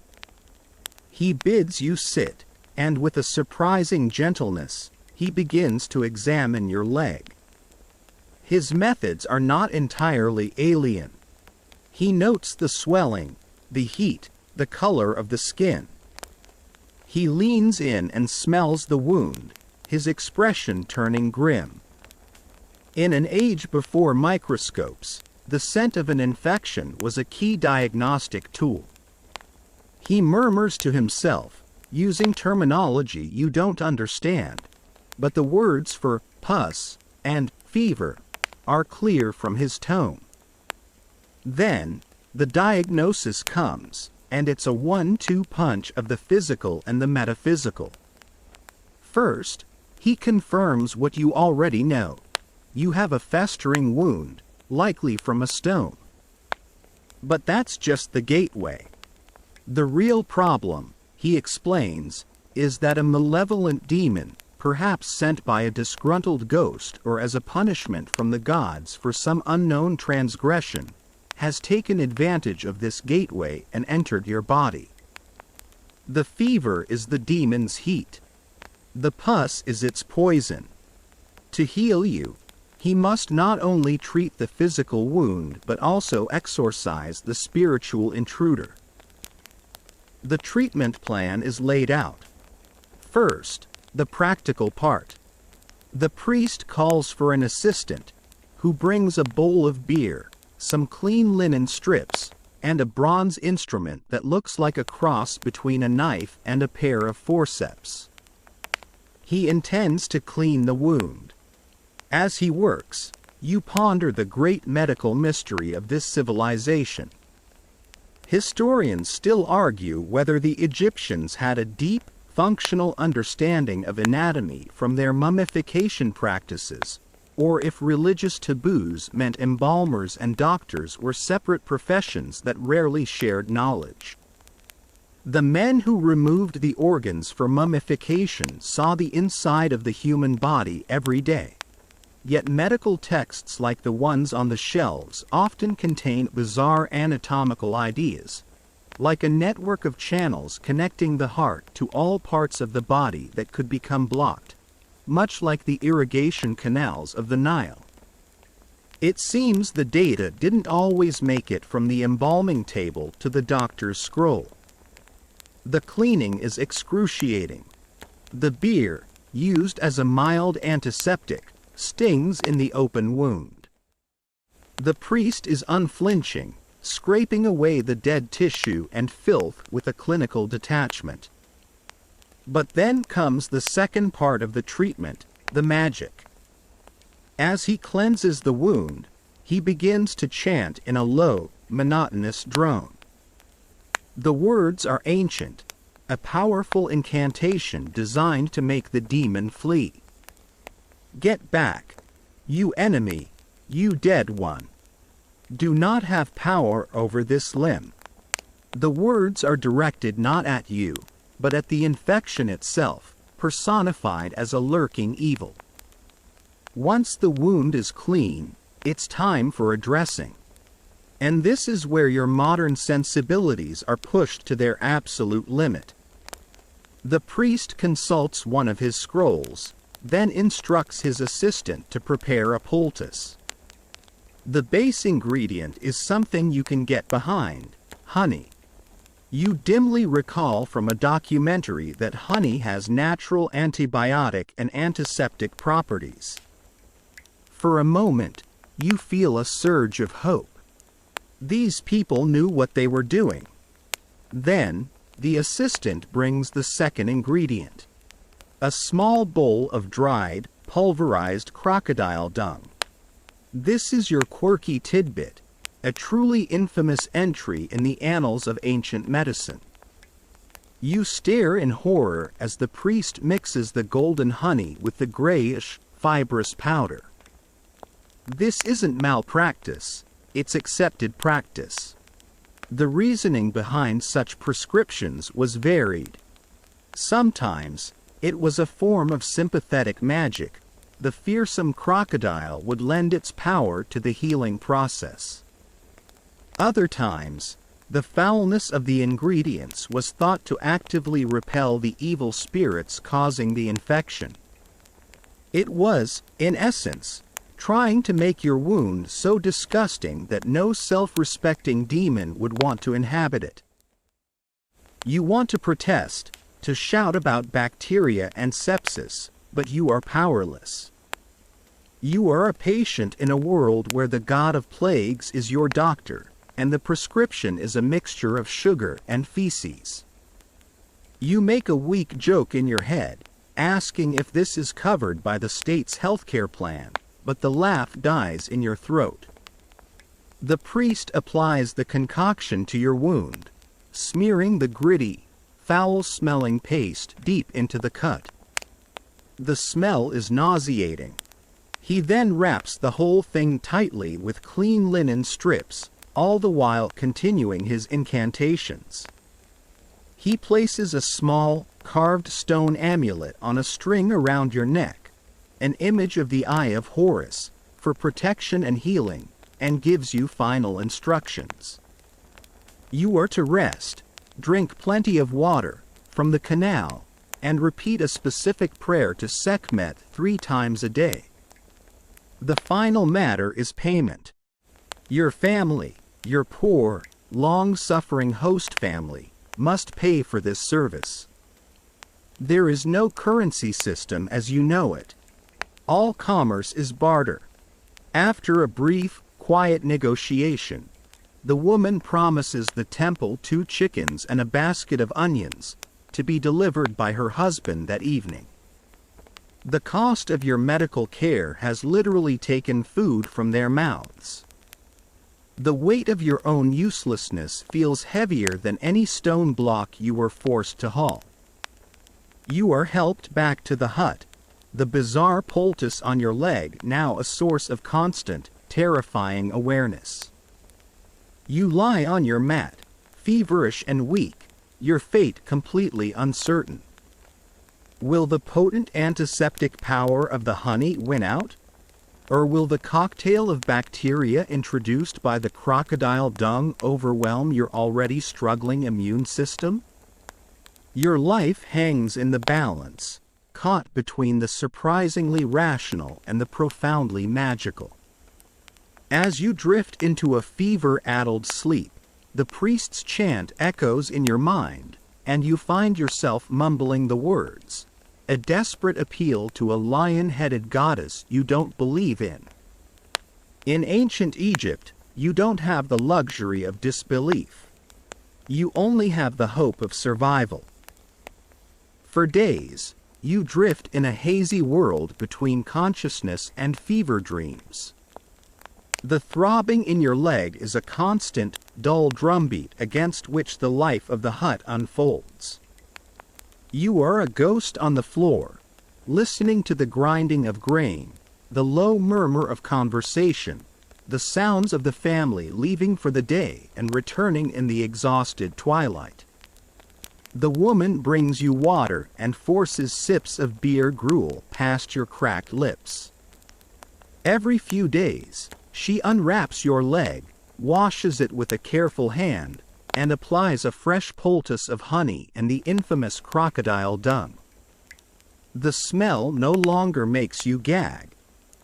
He bids you sit, and with a surprising gentleness, he begins to examine your leg. His methods are not entirely alien. He notes the swelling, the heat, the color of the skin. He leans in and smells the wound, his expression turning grim. In an age before microscopes, the scent of an infection was a key diagnostic tool. He murmurs to himself, using terminology you don't understand, but the words for pus and fever are clear from his tone. Then, The diagnosis comes, and it's a 1-2 punch of the physical and the metaphysical. First, he confirms what you already know. You have a festering wound, likely from a stone. But that's just the gateway. The real problem, he explains, is that a malevolent demon, perhaps sent by a disgruntled ghost or as a punishment from the gods for some unknown transgression, has taken advantage of this gateway and entered your body. The fever is the demon's heat. The pus is its poison. To heal you, he must not only treat the physical wound but also exorcise the spiritual intruder. The treatment plan is laid out. First, the practical part. The priest calls for an assistant, who brings a bowl of beer, some clean linen strips, and a bronze instrument that looks like a cross between a knife and a pair of forceps. He intends to clean the wound. As he works, you ponder the great medical mystery of this civilization. Historians still argue whether the Egyptians had a deep, functional understanding of anatomy from their mummification practices, or if religious taboos meant embalmers and doctors were separate professions that rarely shared knowledge. The men who removed the organs for mummification saw the inside of the human body every day. Yet medical texts like the ones on the shelves often contain bizarre anatomical ideas, like a network of channels connecting the heart to all parts of the body that could become blocked, much like the irrigation canals of the Nile. It seems the data didn't always make it from the embalming table to the doctor's scroll. The cleaning is excruciating. The beer, used as a mild antiseptic, stings in the open wound. The priest is unflinching, scraping away the dead tissue and filth with a clinical detachment. But then comes the second part of the treatment, the magic. As he cleanses the wound, he begins to chant in a low, monotonous drone. The words are ancient, a powerful incantation designed to make the demon flee. Get back, you enemy, you dead one. Do not have power over this limb. The words are directed not at you, but at the infection itself, personified as a lurking evil. Once the wound is clean, it's time for a dressing. And this is where your modern sensibilities are pushed to their absolute limit. The priest consults one of his scrolls, then instructs his assistant to prepare a poultice. The base ingredient is something you can get behind: honey. You dimly recall from a documentary that honey has natural antibiotic and antiseptic properties. For a moment, you feel a surge of hope. These people knew what they were doing. Then, the assistant brings the second ingredient: a small bowl of dried, pulverized crocodile dung. This is your quirky tidbit, a truly infamous entry in the annals of ancient medicine. You stare in horror as the priest mixes the golden honey with the grayish, fibrous powder. This isn't malpractice, it's accepted practice. The reasoning behind such prescriptions was varied. Sometimes, it was a form of sympathetic magic. The fearsome crocodile would lend its power to the healing process. Other times, the foulness of the ingredients was thought to actively repel the evil spirits causing the infection. It was, in essence, trying to make your wound so disgusting that no self-respecting demon would want to inhabit it. You want to protest, to shout about bacteria and sepsis, but you are powerless. You are a patient in a world where the god of plagues is your doctor, and the prescription is a mixture of sugar and feces. You make a weak joke in your head, asking if this is covered by the state's healthcare plan, but the laugh dies in your throat. The priest applies the concoction to your wound, smearing the gritty, foul-smelling paste deep into the cut. The smell is nauseating. He then wraps the whole thing tightly with clean linen strips, all the while continuing his incantations. He places a small, carved stone amulet on a string around your neck, an image of the Eye of Horus, for protection and healing, and gives you final instructions. You are to rest, drink plenty of water from the canal, and repeat a specific prayer to Sekhmet 3 times a day. The final matter is payment. Your family, your poor, long-suffering host family, must pay for this service. There is no currency system as you know it. All commerce is barter. After a brief, quiet negotiation, the woman promises the temple 2 chickens and a basket of onions, to be delivered by her husband that evening. The cost of your medical care has literally taken food from their mouths. The weight of your own uselessness feels heavier than any stone block you were forced to haul. You are helped back to the hut, the bizarre poultice on your leg now a source of constant, terrifying awareness. You lie on your mat, feverish and weak, your fate completely uncertain. Will the potent antiseptic power of the honey win out? Or will the cocktail of bacteria introduced by the crocodile dung overwhelm your already struggling immune system? Your life hangs in the balance, caught between the surprisingly rational and the profoundly magical. As you drift into a fever-addled sleep, the priest's chant echoes in your mind, and you find yourself mumbling the words, a desperate appeal to a lion-headed goddess you don't believe in. In ancient Egypt, you don't have the luxury of disbelief. You only have the hope of survival. For days, you drift in a hazy world between consciousness and fever dreams. The throbbing in your leg is a constant, dull drumbeat against which the life of the hut unfolds. You are a ghost on the floor, listening to the grinding of grain, the low murmur of conversation, the sounds of the family leaving for the day and returning in the exhausted twilight. The woman brings you water and forces sips of beer gruel past your cracked lips. Every few days, she unwraps your leg, washes it with a careful hand, and applies a fresh poultice of honey and the infamous crocodile dung. The smell no longer makes you gag.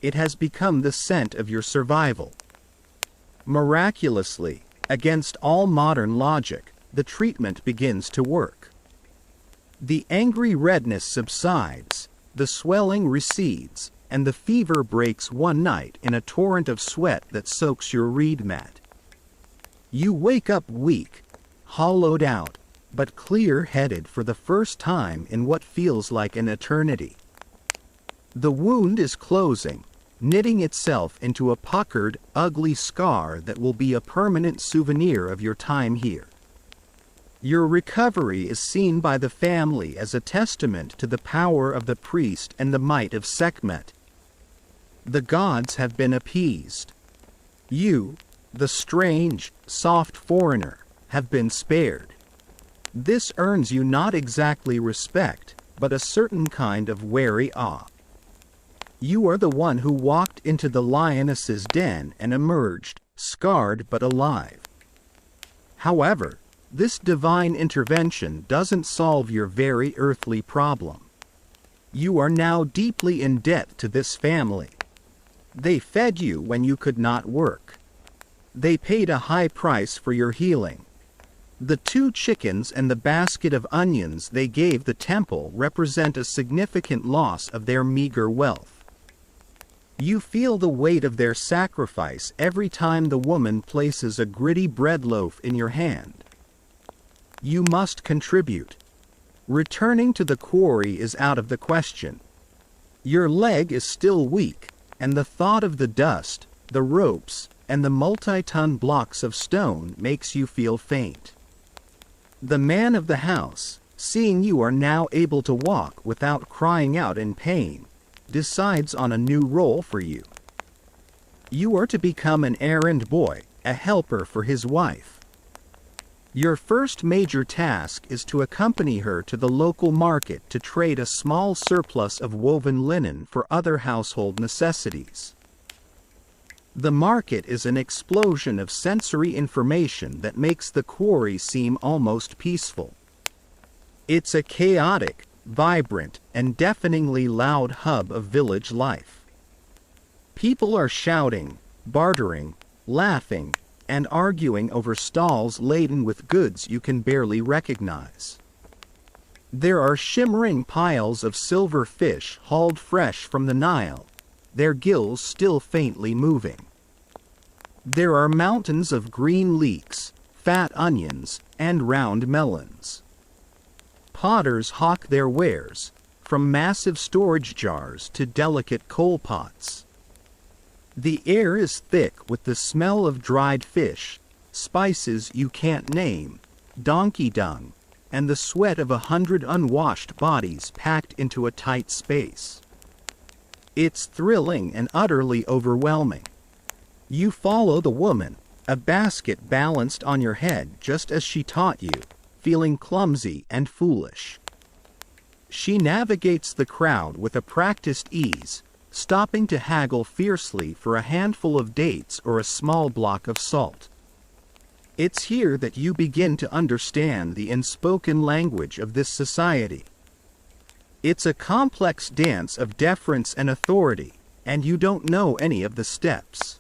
It has become the scent of your survival. Miraculously, against all modern logic, the treatment begins to work. The angry redness subsides, the swelling recedes, and the fever breaks one night in a torrent of sweat that soaks your reed mat. You wake up weak, hollowed out, but clear-headed for the first time in what feels like an eternity. The wound is closing, knitting itself into a puckered, ugly scar that will be a permanent souvenir of your time here. Your recovery is seen by the family as a testament to the power of the priest and the might of Sekhmet. The gods have been appeased. You, the strange, soft foreigner, have been spared. This earns you not exactly respect, but a certain kind of wary awe. You are the one who walked into the lioness's den and emerged, scarred but alive. However, this divine intervention doesn't solve your very earthly problem. You are now deeply in debt to this family. They fed you when you could not work. They paid a high price for your healing. The 2 chickens and the basket of onions they gave the temple represent a significant loss of their meager wealth. You feel the weight of their sacrifice every time the woman places a gritty bread loaf in your hand. You must contribute. Returning to the quarry is out of the question. Your leg is still weak, and the thought of the dust, the ropes, and the multi-ton blocks of stone makes you feel faint. The man of the house, seeing you are now able to walk without crying out in pain, decides on a new role for you. You are to become an errand boy, a helper for his wife. Your first major task is to accompany her to the local market to trade a small surplus of woven linen for other household necessities. The market is an explosion of sensory information that makes the quarry seem almost peaceful. It's a chaotic, vibrant, and deafeningly loud hub of village life. People are shouting, bartering, laughing, and arguing over stalls laden with goods you can barely recognize. There are shimmering piles of silver fish hauled fresh from the Nile, their gills still faintly moving. There are mountains of green leeks, fat onions, and round melons. Potters hawk their wares, from massive storage jars to delicate coal pots. The air is thick with the smell of dried fish, spices you can't name, donkey dung, and the sweat of 100 unwashed bodies packed into a tight space. It's thrilling and utterly overwhelming. You follow the woman, a basket balanced on your head just as she taught you, feeling clumsy and foolish. She navigates the crowd with a practiced ease, stopping to haggle fiercely for a handful of dates or a small block of salt. It's here that you begin to understand the unspoken language of this society. It's a complex dance of deference and authority, and you don't know any of the steps.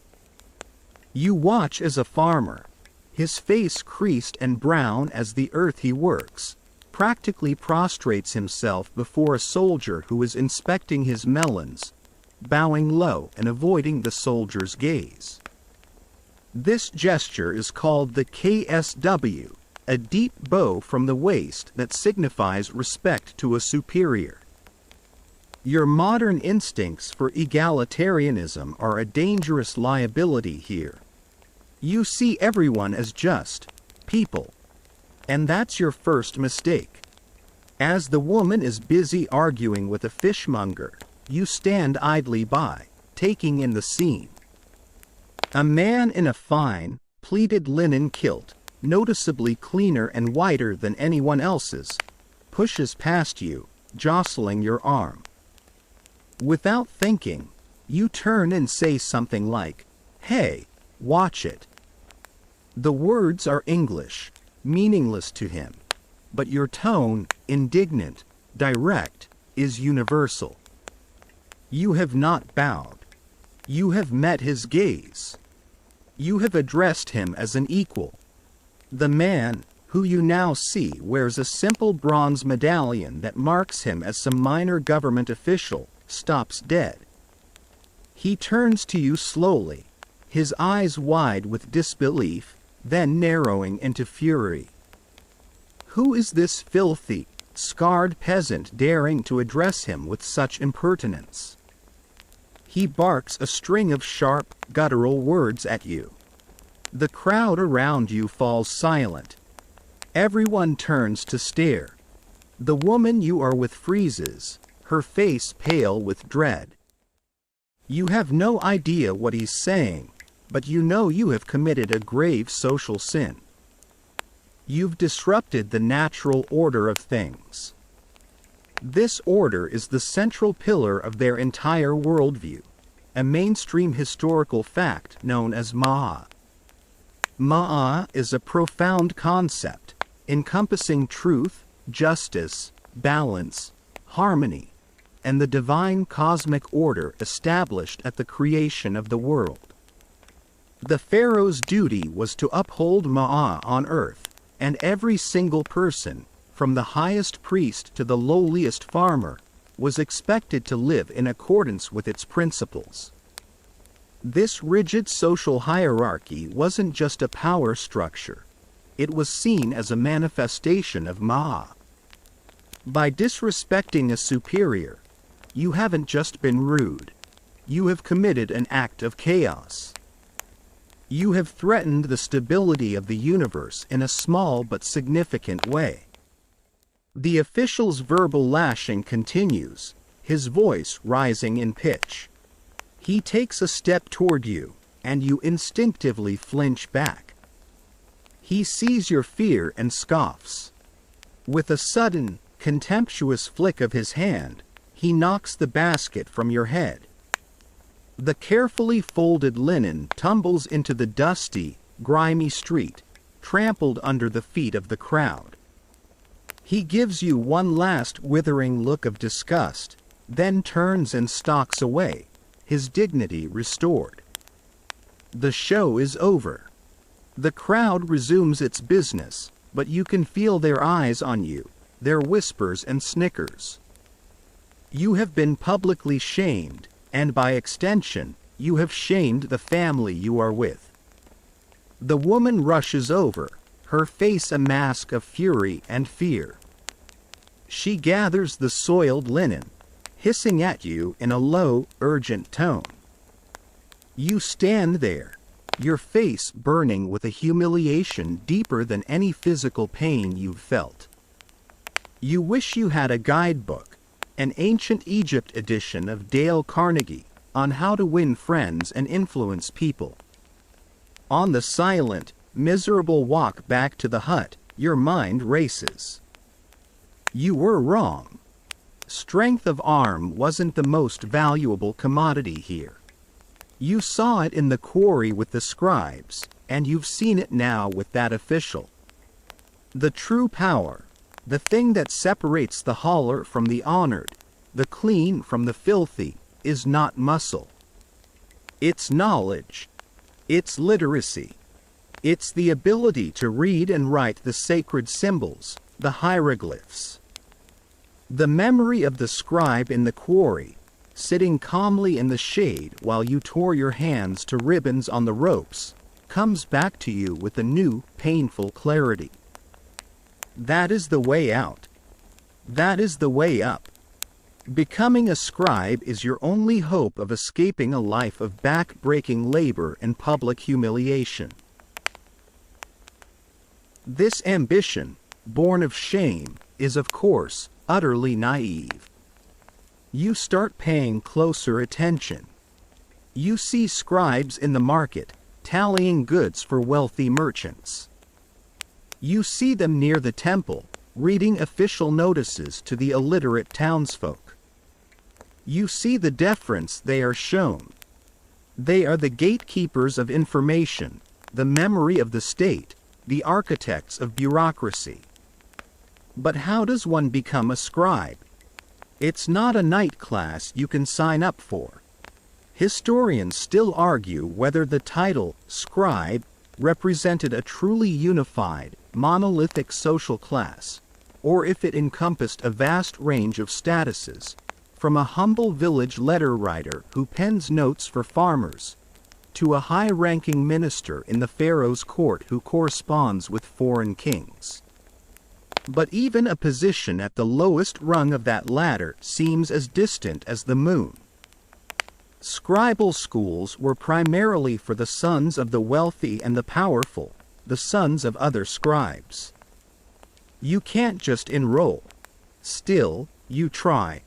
You watch as a farmer, his face creased and brown as the earth he works, practically prostrates himself before a soldier who is inspecting his melons, bowing low and avoiding the soldier's gaze. This gesture is called the KSW, a deep bow from the waist that signifies respect to a superior. Your modern instincts for egalitarianism are a dangerous liability here. You see everyone as just people, and that's your first mistake. As the woman is busy arguing with a fishmonger, you stand idly by, taking in the scene. A man in a fine, pleated linen kilt, noticeably cleaner and whiter than anyone else's, pushes past you, jostling your arm. Without thinking, you turn and say something like, "Hey, watch it." The words are English, meaningless to him, but your tone, indignant, direct, is universal. You have not bowed. You have met his gaze. You have addressed him as an equal. The man, who you now see wears a simple bronze medallion that marks him as some minor government official, stops dead. He turns to you slowly, his eyes wide with disbelief, then narrowing into fury. Who is this filthy, scarred peasant daring to address him with such impertinence? He barks a string of sharp, guttural words at you. The crowd around you falls silent. Everyone turns to stare. The woman you are with freezes, her face pale with dread. You have no idea what he's saying, but you know you have committed a grave social sin. You've disrupted the natural order of things. This order is the central pillar of their entire worldview, a mainstream historical fact known as Ma'a. Ma'a is a profound concept, encompassing truth, justice, balance, harmony, and the divine cosmic order established at the creation of the world. The Pharaoh's duty was to uphold Ma'a on earth, and every single person, from the highest priest to the lowliest farmer, was expected to live in accordance with its principles. This rigid social hierarchy wasn't just a power structure, it was seen as a manifestation of Ma'a. By disrespecting a superior, you haven't just been rude, you have committed an act of chaos. You have threatened the stability of the universe in a small but significant way. The official's verbal lashing continues, his voice rising in pitch. He takes a step toward you, and you instinctively flinch back. He sees your fear and scoffs. With a sudden, contemptuous flick of his hand, he knocks the basket from your head. The carefully folded linen tumbles into the dusty, grimy street, trampled under the feet of the crowd. He gives you one last withering look of disgust, then turns and stalks away, his dignity restored. The show is over. The crowd resumes its business, but you can feel their eyes on you, their whispers and snickers. You have been publicly shamed, and by extension, you have shamed the family you are with. The woman rushes over, her face a mask of fury and fear. She gathers the soiled linen, hissing at you in a low, urgent tone. You stand there, your face burning with a humiliation deeper than any physical pain you've felt. You wish you had a guidebook, an ancient Egypt edition of Dale Carnegie, on how to win friends and influence people. On the silent, miserable walk back to the hut, your mind races. You were wrong. Strength of arm wasn't the most valuable commodity here. You saw it in the quarry with the scribes, and you've seen it now with that official. The true power, the thing that separates the hauler from the honored, the clean from the filthy, is not muscle. It's knowledge. It's literacy. It's the ability to read and write the sacred symbols, the hieroglyphs. The memory of the scribe in the quarry, sitting calmly in the shade while you tore your hands to ribbons on the ropes, comes back to you with a new, painful clarity. That is the way out. That is the way up. Becoming a scribe is your only hope of escaping a life of back-breaking labor and public humiliation. This ambition, born of shame, is of course utterly naive. You start paying closer attention. You see scribes in the market, tallying goods for wealthy merchants. You see them near the temple, reading official notices to the illiterate townsfolk. You see the deference they are shown. They are the gatekeepers of information, the memory of the state, the architects of bureaucracy. But how does one become a scribe? It's not a night class you can sign up for. Historians still argue whether the title, scribe, represented a truly unified, monolithic social class, or if it encompassed a vast range of statuses, from a humble village letter writer who pens notes for farmers, to a high-ranking minister in the Pharaoh's court who corresponds with foreign kings. But even a position at the lowest rung of that ladder seems as distant as the moon. Scribal schools were primarily for the sons of the wealthy and the powerful, the sons of other scribes. You can't just enroll. Still, you try.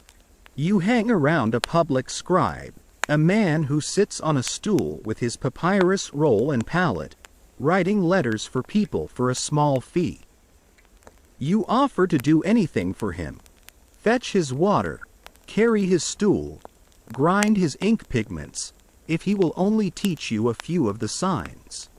You hang around a public scribe, a man who sits on a stool with his papyrus roll and palette, writing letters for people for a small fee. You offer to do anything for him. Fetch his water, carry his stool, grind his ink pigments, if he will only teach you a few of the signs.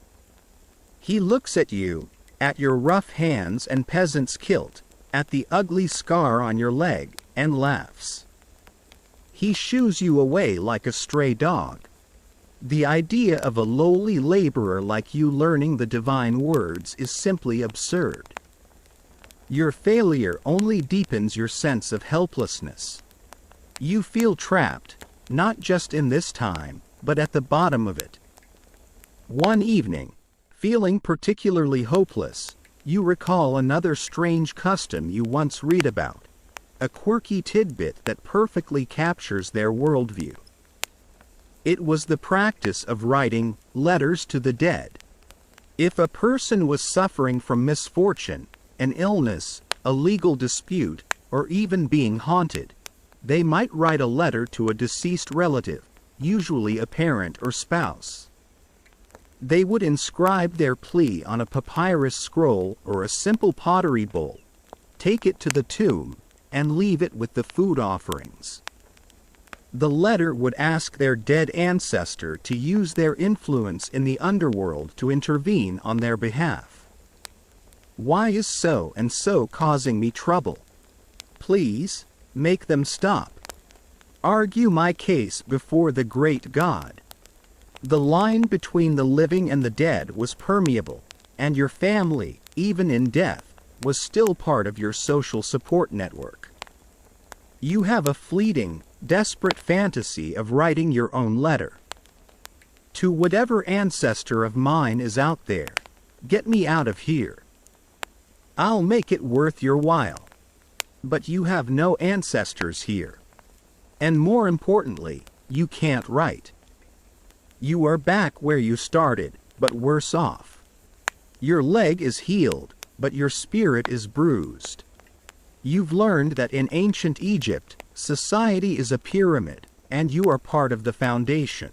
He looks at you, at your rough hands and peasant's kilt, at the ugly scar on your leg, and laughs. He shoos you away like a stray dog. The idea of a lowly laborer like you learning the divine words is simply absurd. Your failure only deepens your sense of helplessness. You feel trapped, not just in this time, but at the bottom of it. One evening, feeling particularly hopeless, you recall another strange custom you once read about, a quirky tidbit that perfectly captures their worldview. It was the practice of writing letters to the dead. If a person was suffering from misfortune, an illness, a legal dispute, or even being haunted, they might write a letter to a deceased relative, usually a parent or spouse. They would inscribe their plea on a papyrus scroll or a simple pottery bowl, take it to the tomb, and leave it with the food offerings. The letter would ask their dead ancestor to use their influence in the underworld to intervene on their behalf. Why is so and so causing me trouble? Please, make them stop. Argue my case before the great God. The line between the living and the dead was permeable, and your family, even in death, was still part of your social support network. You have a fleeting, desperate fantasy of writing your own letter. To whatever ancestor of mine is out there, get me out of here. I'll make it worth your while. But you have no ancestors here. And more importantly, you can't write. You are back where you started, but worse off. Your leg is healed, but your spirit is bruised. You've learned that in ancient Egypt, society is a pyramid, and you are part of the foundation.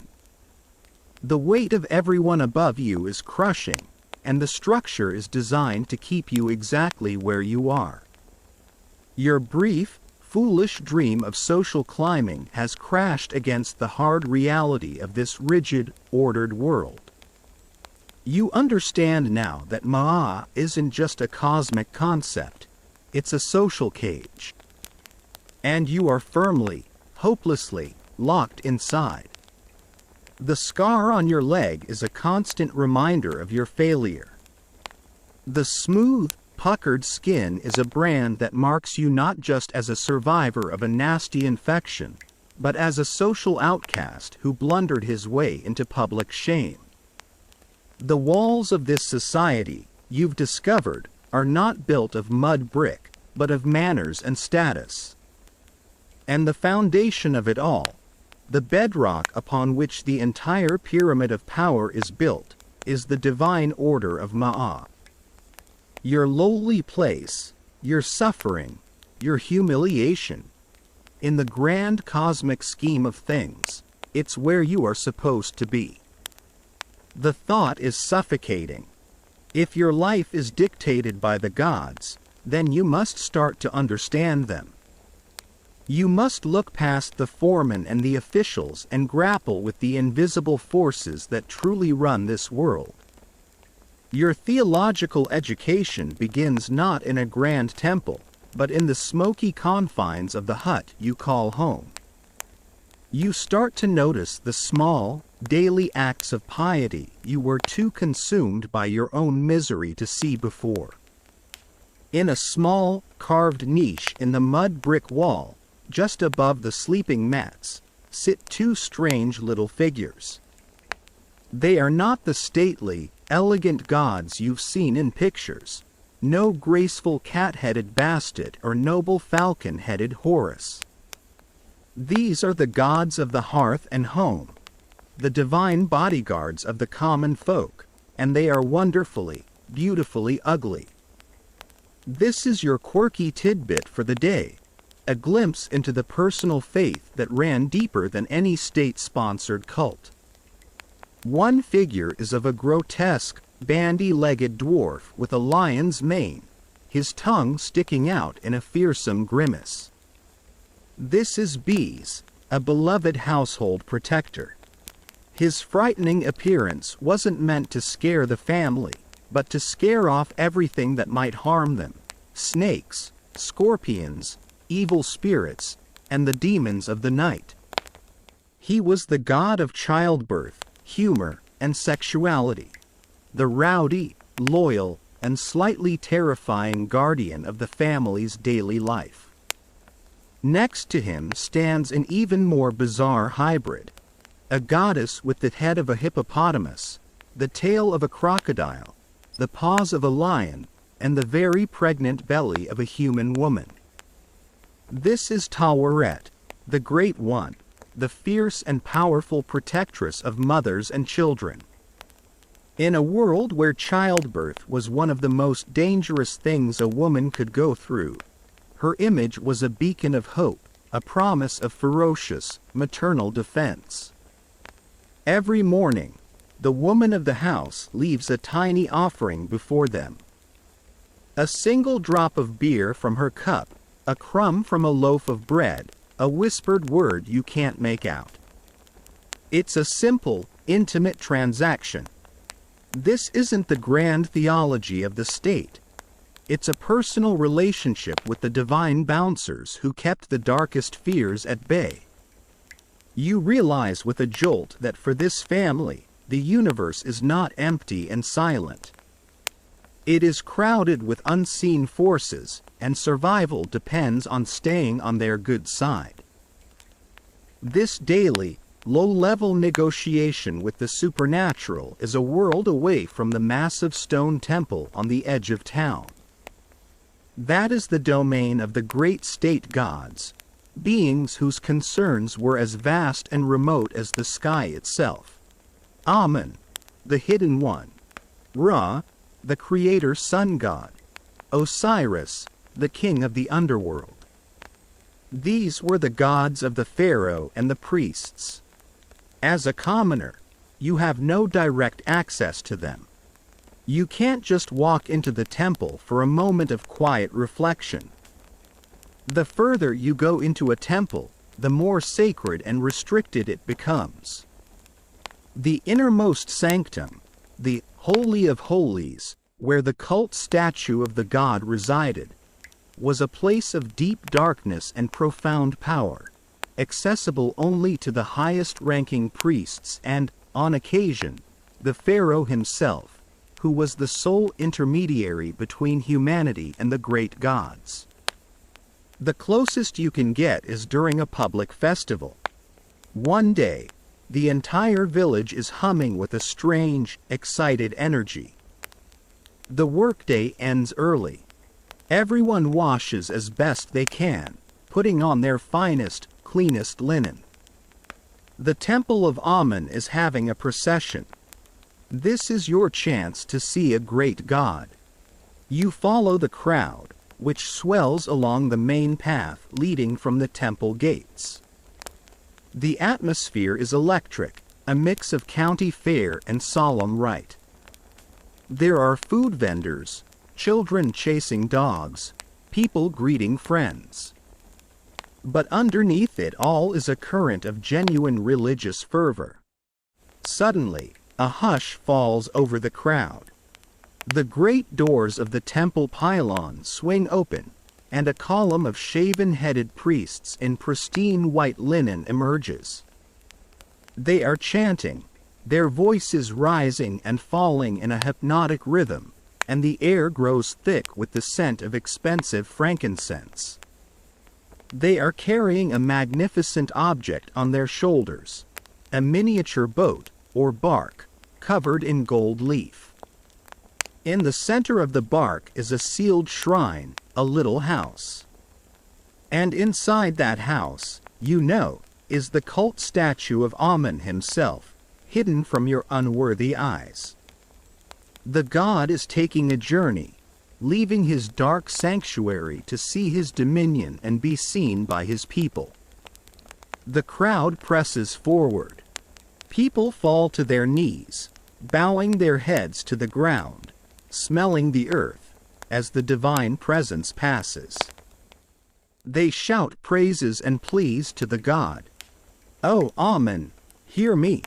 The weight of everyone above you is crushing, and the structure is designed to keep you exactly where you are. Your brief, foolish dream of social climbing has crashed against the hard reality of this rigid, ordered world. You understand now that Ma'a isn't just a cosmic concept, it's a social cage. And you are firmly, hopelessly, locked inside. The scar on your leg is a constant reminder of your failure. The smooth, puckered skin is a brand that marks you not just as a survivor of a nasty infection, but as a social outcast who blundered his way into public shame. The walls of this society, you've discovered, are not built of mud brick, but of manners and status. And the foundation of it all, the bedrock upon which the entire pyramid of power is built, is the divine order of Ma'a. Your lowly place, your suffering, your humiliation. In the grand cosmic scheme of things, it's where you are supposed to be. The thought is suffocating. If your life is dictated by the gods, then you must start to understand them. You must look past the foremen and the officials and grapple with the invisible forces that truly run this world. Your theological education begins not in a grand temple, but in the smoky confines of the hut you call home. You start to notice the small, daily acts of piety you were too consumed by your own misery to see before. In a small, carved niche in the mud brick wall, just above the sleeping mats, sit two strange little figures. They are not the stately, elegant gods you've seen in pictures, no graceful cat-headed Bastet or noble falcon-headed Horus. These are the gods of the hearth and home, the divine bodyguards of the common folk, and they are wonderfully, beautifully ugly. This is your quirky tidbit for the day, a glimpse into the personal faith that ran deeper than any state-sponsored cult. One figure is of a grotesque, bandy-legged dwarf with a lion's mane, his tongue sticking out in a fearsome grimace. This is Bees, a beloved household protector. His frightening appearance wasn't meant to scare the family, but to scare off everything that might harm them: snakes, scorpions, evil spirits, and the demons of the night. He was the god of childbirth, humor, and sexuality, the rowdy, loyal, and slightly terrifying guardian of the family's daily life. Next to him stands an even more bizarre hybrid, a goddess with the head of a hippopotamus, the tail of a crocodile, the paws of a lion, and the very pregnant belly of a human woman. This is Taweret, the Great One, the fierce and powerful protectress of mothers and children. In a world where childbirth was one of the most dangerous things a woman could go through, her image was a beacon of hope, a promise of ferocious, maternal defense. Every morning, the woman of the house leaves a tiny offering before them. A single drop of beer from her cup, a crumb from a loaf of bread, a whispered word you can't make out. It's a simple, intimate transaction. This isn't the grand theology of the state. It's a personal relationship with the divine bouncers who kept the darkest fears at bay. You realize with a jolt that for this family, the universe is not empty and silent. It is crowded with unseen forces, and survival depends on staying on their good side. This daily, low-level negotiation with the supernatural is a world away from the massive stone temple on the edge of town. That is the domain of the great state gods, beings whose concerns were as vast and remote as the sky itself. Amun, the hidden one. Ra, the creator sun god. Osiris, the king of the underworld. These were the gods of the pharaoh and the priests. As a commoner, you have no direct access to them. You can't just walk into the temple for a moment of quiet reflection. The further you go into a temple, the more sacred and restricted it becomes. The innermost sanctum, the Holy of Holies, where the cult statue of the god resided, was a place of deep darkness and profound power, accessible only to the highest-ranking priests and, on occasion, the pharaoh himself, who was the sole intermediary between humanity and the great gods. The closest you can get is during a public festival. One day, the entire village is humming with a strange, excited energy. The workday ends early. Everyone washes as best they can, putting on their finest, cleanest linen. The Temple of Amun is having a procession. This is your chance to see a great god. You follow the crowd, which swells along the main path leading from the temple gates. The atmosphere is electric, a mix of county fair and solemn rite. There are food vendors, children chasing dogs, people greeting friends. But underneath it all is a current of genuine religious fervor. Suddenly, a hush falls over the crowd. The great doors of the temple pylon swing open, and a column of shaven-headed priests in pristine white linen emerges. They are chanting, their voices rising and falling in a hypnotic rhythm, and the air grows thick with the scent of expensive frankincense. They are carrying a magnificent object on their shoulders, a miniature boat, or bark, covered in gold leaf. In the center of the bark is a sealed shrine, a little house. And inside that house, you know, is the cult statue of Amun himself, hidden from your unworthy eyes. The god is taking a journey, leaving his dark sanctuary to see his dominion and be seen by his people. The crowd presses forward. People fall to their knees, bowing their heads to the ground, smelling the earth, as the divine presence passes. They shout praises and pleas to the god. "Oh Amun, hear me.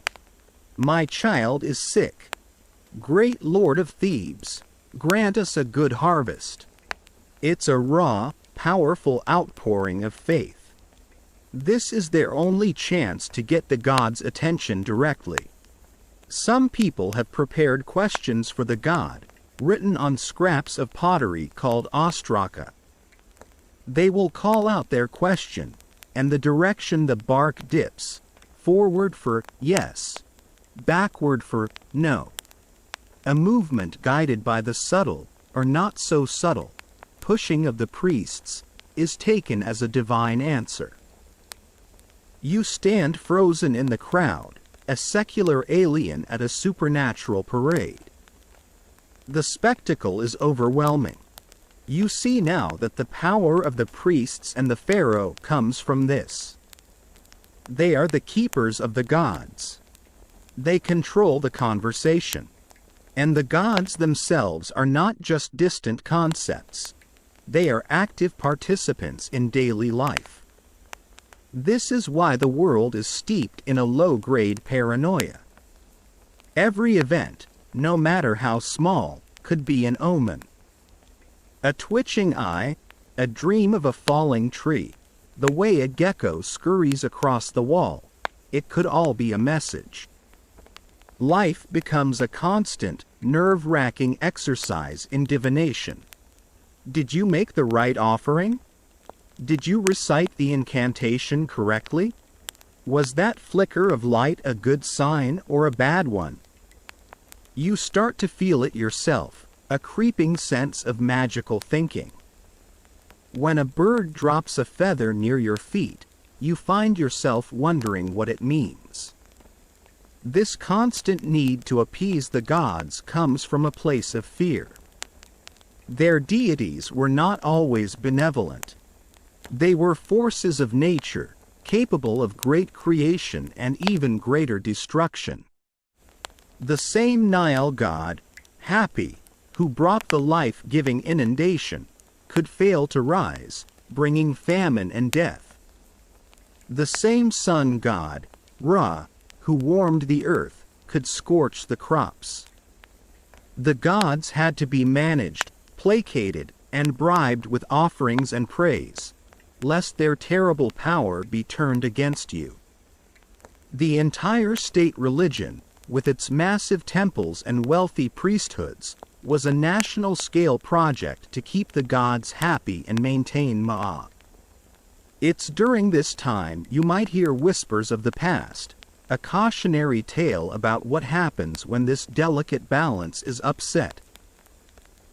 My child is sick. Great Lord of Thebes, grant us a good harvest." It's a raw, powerful outpouring of faith. This is their only chance to get the god's attention directly. Some people have prepared questions for the god, written on scraps of pottery called ostraka. They will call out their question, and the direction the bark dips, forward for yes, backward for no. A movement guided by the subtle, or not so subtle, pushing of the priests, is taken as a divine answer. You stand frozen in the crowd, a secular alien at a supernatural parade. The spectacle is overwhelming. You see now that the power of the priests and the Pharaoh comes from this. They are the keepers of the gods. They control the conversation. And the gods themselves are not just distant concepts. They are active participants in daily life. This is why the world is steeped in a low-grade paranoia. Every event, no matter how small, could be an omen. A twitching eye, a dream of a falling tree, the way a gecko scurries across the wall, it could all be a message. Life becomes a constant, nerve-wracking exercise in divination. Did you make the right offering? Did you recite the incantation correctly? Was that flicker of light a good sign or a bad one? You start to feel it yourself, a creeping sense of magical thinking. When a bird drops a feather near your feet, you find yourself wondering what it means. This constant need to appease the gods comes from a place of fear. Their deities were not always benevolent. They were forces of nature, capable of great creation and even greater destruction. The same Nile god, Happy, who brought the life-giving inundation, could fail to rise, bringing famine and death. The same sun god, Ra, who warmed the earth, could scorch the crops. The gods had to be managed, placated, and bribed with offerings and praise, lest their terrible power be turned against you. The entire state religion, with its massive temples and wealthy priesthoods, was a national-scale project to keep the gods happy and maintain Ma'a. It's during this time you might hear whispers of the past, a cautionary tale about what happens when this delicate balance is upset.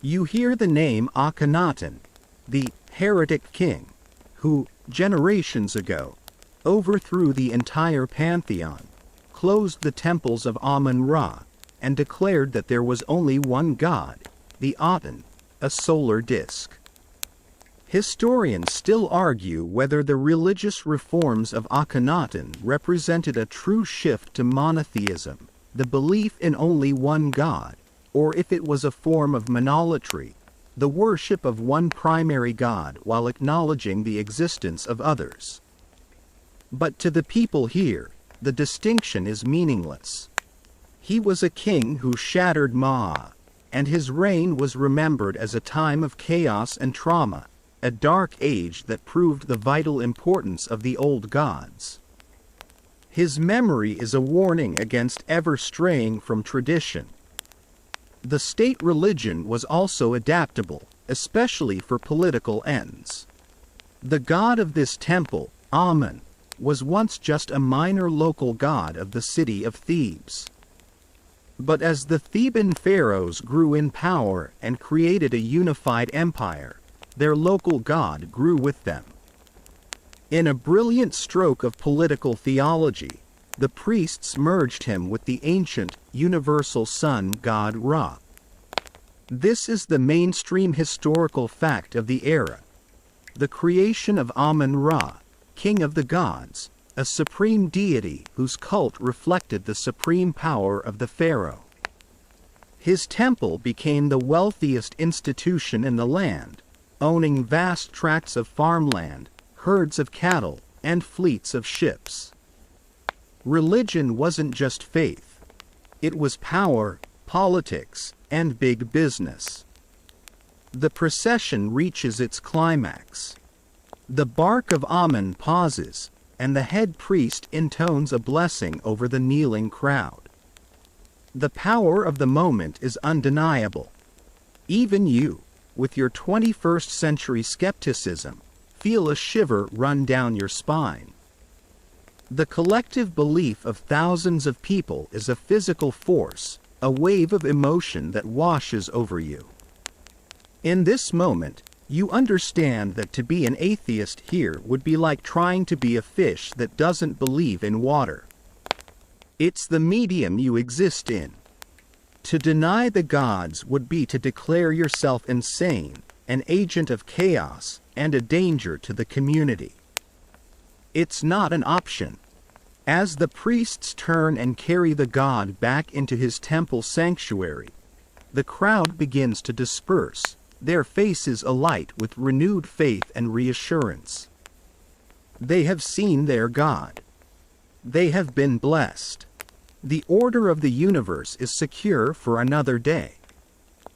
You hear the name Akhenaten, the heretic king, who, generations ago, overthrew the entire pantheon, closed the temples of Amun-Ra, and declared that there was only one god, the Aten, a solar disk. Historians still argue whether the religious reforms of Akhenaten represented a true shift to monotheism, the belief in only one god, or if it was a form of monolatry, the worship of one primary god while acknowledging the existence of others. But to the people here, the distinction is meaningless. He was a king who shattered Ma'a, and his reign was remembered as a time of chaos and trauma, a dark age that proved the vital importance of the old gods. His memory is a warning against ever straying from tradition. The state religion was also adaptable, especially for political ends. The god of this temple, Amun, was once just a minor local god of the city of Thebes. But as the Theban pharaohs grew in power and created a unified empire, their local god grew with them. In a brilliant stroke of political theology, the priests merged him with the ancient, universal sun god Ra. This is the mainstream historical fact of the era. The creation of Amun-Ra, king of the gods, a supreme deity whose cult reflected the supreme power of the pharaoh. His temple became the wealthiest institution in the land, owning vast tracts of farmland, herds of cattle, and fleets of ships. Religion wasn't just faith. It was power, politics, and big business. The procession reaches its climax. The bark of Amun pauses, and the head priest intones a blessing over the kneeling crowd. The power of the moment is undeniable. Even you, with your 21st century skepticism, feel a shiver run down your spine. The collective belief of thousands of people is a physical force, a wave of emotion that washes over you. In this moment, You understand that to be an atheist here would be like trying to be a fish that doesn't believe in water. It's the medium you exist in. To deny the gods would be to declare yourself insane, an agent of chaos, and a danger to the community. It's not an option. As the priests turn and carry the god back into his temple sanctuary, the crowd begins to disperse, their faces alight with renewed faith and reassurance. They have seen their God. They have been blessed. The order of the universe is secure for another day.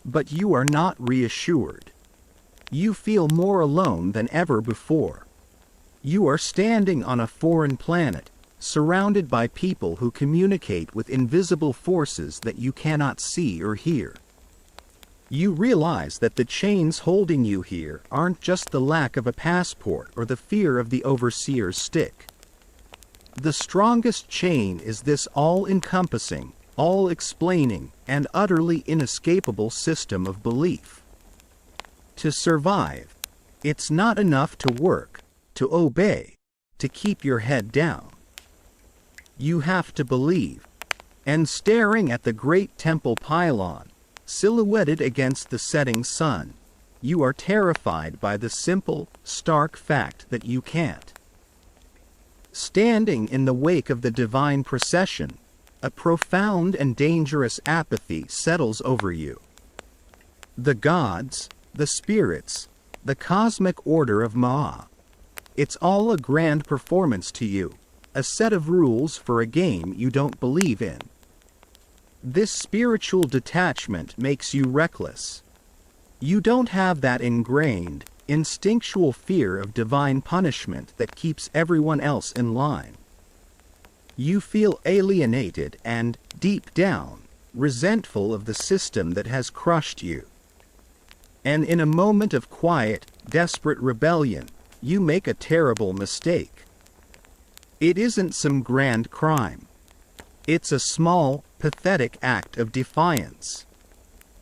But you are not reassured. You feel more alone than ever before. You are standing on a foreign planet, surrounded by people who communicate with invisible forces that you cannot see or hear. You realize that the chains holding you here aren't just the lack of a passport or the fear of the overseer's stick. The strongest chain is this all-encompassing, all-explaining, and utterly inescapable system of belief. To survive, it's not enough to work, to obey, to keep your head down. You have to believe. And staring at the great temple pylon, silhouetted against the setting sun, you are terrified by the simple, stark fact that you can't. Standing in the wake of the divine procession, a profound and dangerous apathy settles over you. The gods, the spirits, the cosmic order of Ma'a. It's all a grand performance to you, a set of rules for a game you don't believe in. This spiritual detachment makes you reckless. You don't have that ingrained, instinctual fear of divine punishment that keeps everyone else in line. You feel alienated and, deep down, resentful of the system that has crushed you. And in a moment of quiet, desperate rebellion, you make a terrible mistake. It isn't some grand crime. It's a small, pathetic act of defiance.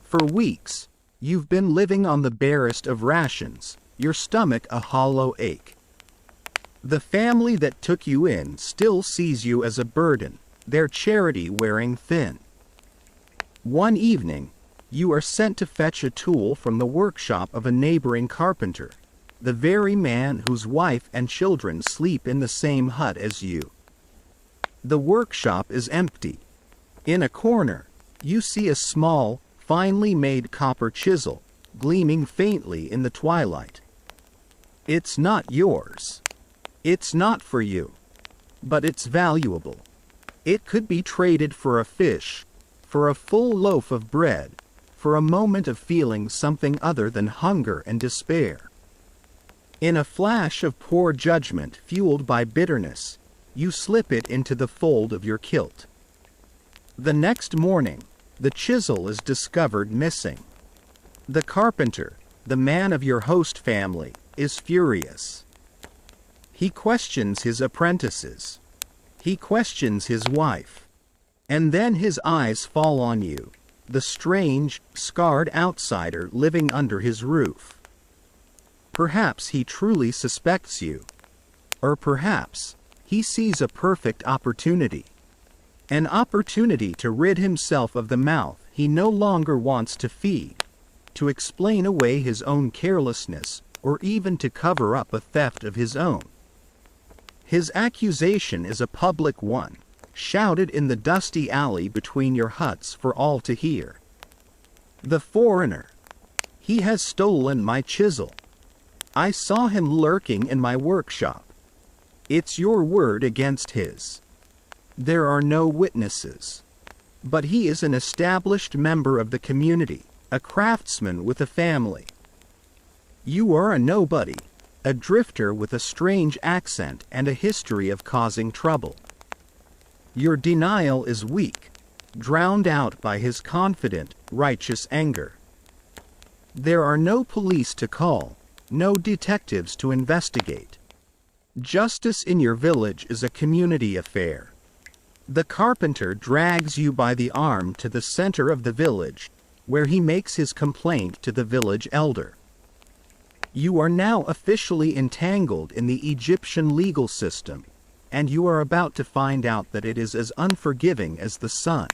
For weeks, you've been living on the barest of rations, your stomach a hollow ache. The family that took you in still sees you as a burden, their charity wearing thin. One evening, you are sent to fetch a tool from the workshop of a neighboring carpenter, the very man whose wife and children sleep in the same hut as you. The workshop is empty. In a corner, you see a small, finely made copper chisel, gleaming faintly in the twilight. It's not yours. It's not for you. But it's valuable. It could be traded for a fish, for a full loaf of bread, for a moment of feeling something other than hunger and despair. In a flash of poor judgment fueled by bitterness, you slip it into the fold of your kilt. The next morning, the chisel is discovered missing. The carpenter, the man of your host family, is furious. He questions his apprentices. He questions his wife. And then his eyes fall on you, the strange, scarred outsider living under his roof. Perhaps he truly suspects you. Or perhaps he sees a perfect opportunity. An opportunity to rid himself of the mouth he no longer wants to feed, to explain away his own carelessness, or even to cover up a theft of his own. His accusation is a public one, shouted in the dusty alley between your huts for all to hear. The foreigner. He has stolen my chisel. I saw him lurking in my workshop. It's your word against his. There are no witnesses. But he is an established member of the community, a craftsman with a family. You are a nobody, a drifter with a strange accent and a history of causing trouble. Your denial is weak, drowned out by his confident, righteous anger. There are no police to call, no detectives to investigate. Justice in your village is a community affair. The carpenter drags you by the arm to the center of the village, where he makes his complaint to the village elder. You are now officially entangled in the Egyptian legal system, and you are about to find out that it is as unforgiving as the sun.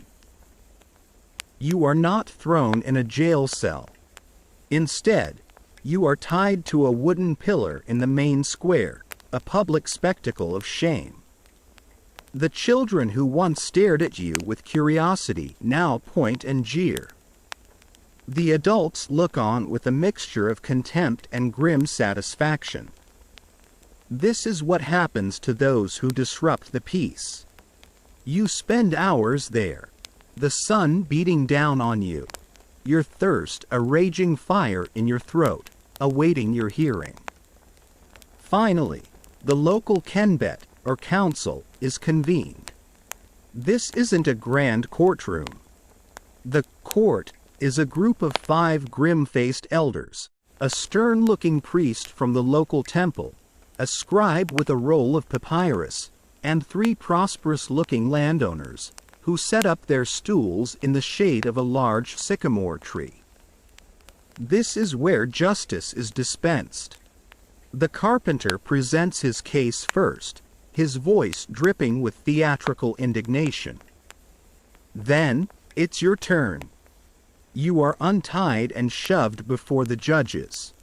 You are not thrown in a jail cell. Instead, you are tied to a wooden pillar in the main square, a public spectacle of shame. The children who once stared at you with curiosity now point and jeer. The adults look on with a mixture of contempt and grim satisfaction. This is what happens to those who disrupt the peace. You spend hours there, the sun beating down on you, your thirst a raging fire in your throat, awaiting your hearing. Finally, the local kenbet, or council, is convened. This isn't a grand courtroom. The court is a group of 5 grim-faced elders, a stern-looking priest from the local temple, a scribe with a roll of papyrus, and 3 prosperous-looking landowners, who set up their stools in the shade of a large sycamore tree. This is where justice is dispensed. The carpenter presents his case first, his voice dripping with theatrical indignation. Then, it's your turn. You are untied and shoved before the judges.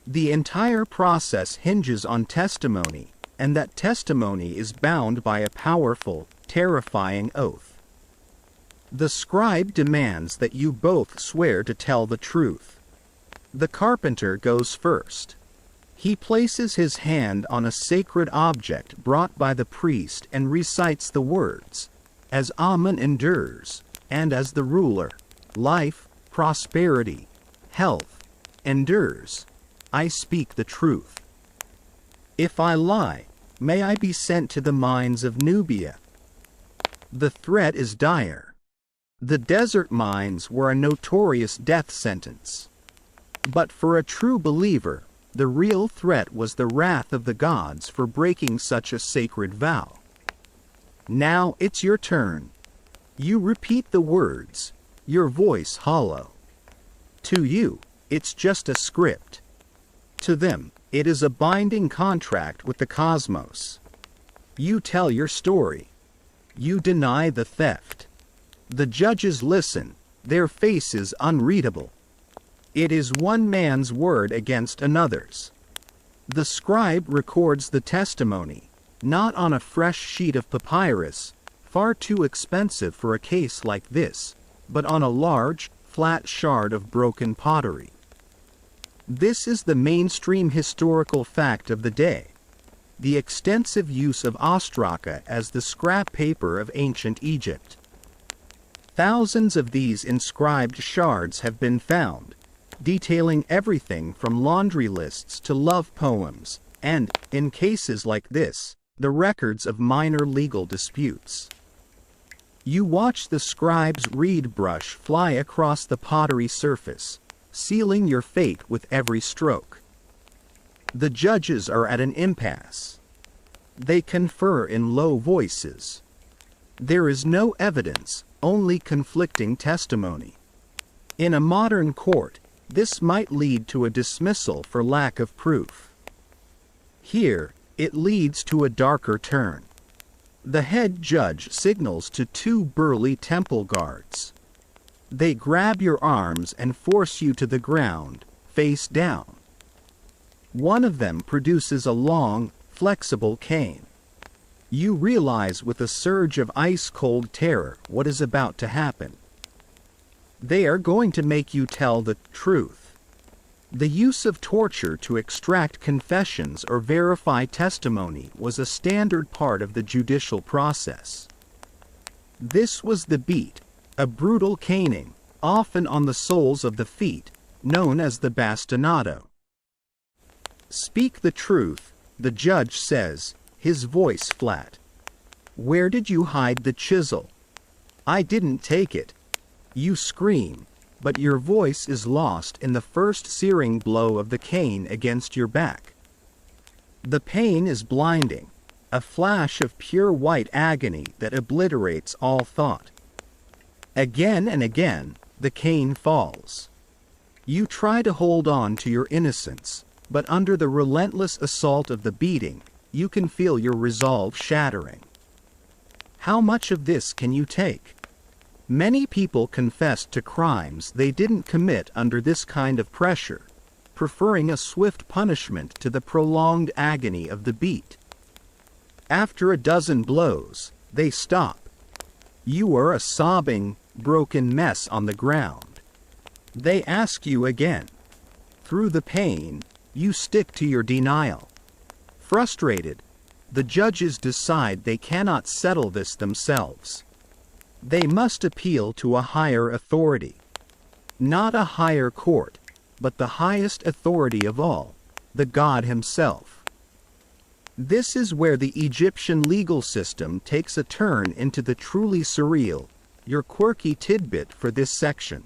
The entire process hinges on testimony, and that testimony is bound by a powerful, terrifying oath. The scribe demands that you both swear to tell the truth. The carpenter goes first. He places his hand on a sacred object brought by the priest and recites the words, "As Amun endures, and as the ruler, life, prosperity, health, endures, I speak the truth. If I lie, may I be sent to the mines of Nubia." The threat is dire. The desert mines were a notorious death sentence. But for a true believer, the real threat was the wrath of the gods for breaking such a sacred vow. Now it's your turn. You repeat the words, your voice hollow. To you, it's just a script. To them, it is a binding contract with the cosmos. You tell your story. You deny the theft. The judges listen, their faces unreadable. It is one man's word against another's. The scribe records the testimony, not on a fresh sheet of papyrus, far too expensive for a case like this, but on a large, flat shard of broken pottery. This is the mainstream historical fact of the day: the extensive use of ostraka as the scrap paper of ancient Egypt. Thousands of these inscribed shards have been found, detailing everything from laundry lists to love poems, and, in cases like this, the records of minor legal disputes. You watch the scribe's reed brush fly across the pottery surface, sealing your fate with every stroke. The judges are at an impasse. They confer in low voices. There is no evidence, only conflicting testimony. In a modern court, this might lead to a dismissal for lack of proof. Here, it leads to a darker turn. The head judge signals to 2 burly temple guards. They grab your arms and force you to the ground, face down. One of them produces a long, flexible cane. You realize with a surge of ice-cold terror what is about to happen. They are going to make you tell the truth. The use of torture to extract confessions or verify testimony was a standard part of the judicial process. This was the beat, a brutal caning, often on the soles of the feet, known as the bastinado. Speak the truth, the judge says, his voice flat. Where did you hide the chisel? I didn't take it. You scream, but your voice is lost in the first searing blow of the cane against your back. The pain is blinding, a flash of pure white agony that obliterates all thought. Again and again, the cane falls. You try to hold on to your innocence, But under the relentless assault of the beating, you can feel your resolve shattering. How much of this can you take? Many people confessed to crimes they didn't commit under this kind of pressure, preferring a swift punishment to the prolonged agony of the beat. After a dozen blows, they stop. You are a sobbing, broken mess on the ground. They ask you again. Through the pain, you stick to your denial. Frustrated, the judges decide they cannot settle this themselves. They must appeal to a higher authority. Not a higher court, but the highest authority of all, the God himself. This is where the Egyptian legal system takes a turn into the truly surreal, your quirky tidbit for this section.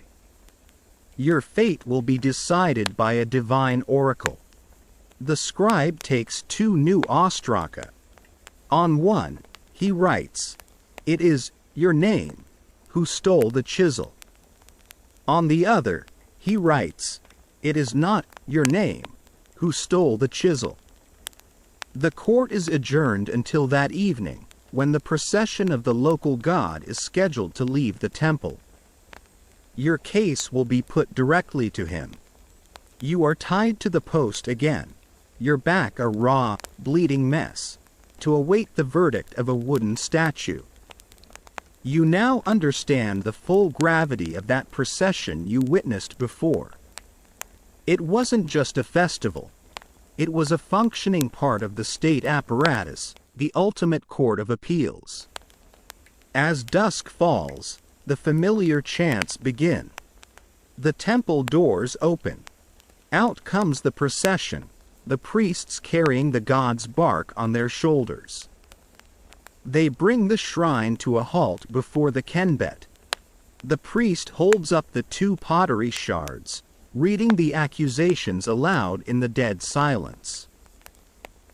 Your fate will be decided by a divine oracle. The scribe takes 2 new ostraka. On one, he writes, "It is your name who stole the chisel." On the other, he writes, "It is not your name who stole the chisel." The court is adjourned until that evening, when the procession of the local god is scheduled to leave the temple. Your case will be put directly to him. You are tied to the post again, your back a raw, bleeding mess, to await the verdict of a wooden statue. You now understand the full gravity of that procession you witnessed before. It wasn't just a festival. It was a functioning part of the state apparatus, the ultimate court of appeals. As dusk falls, the familiar chants begin. The temple doors open. Out comes the procession, the priests carrying the god's bark on their shoulders. They bring the shrine to a halt before the kenbet. The priest holds up the 2 pottery shards, reading the accusations aloud in the dead silence.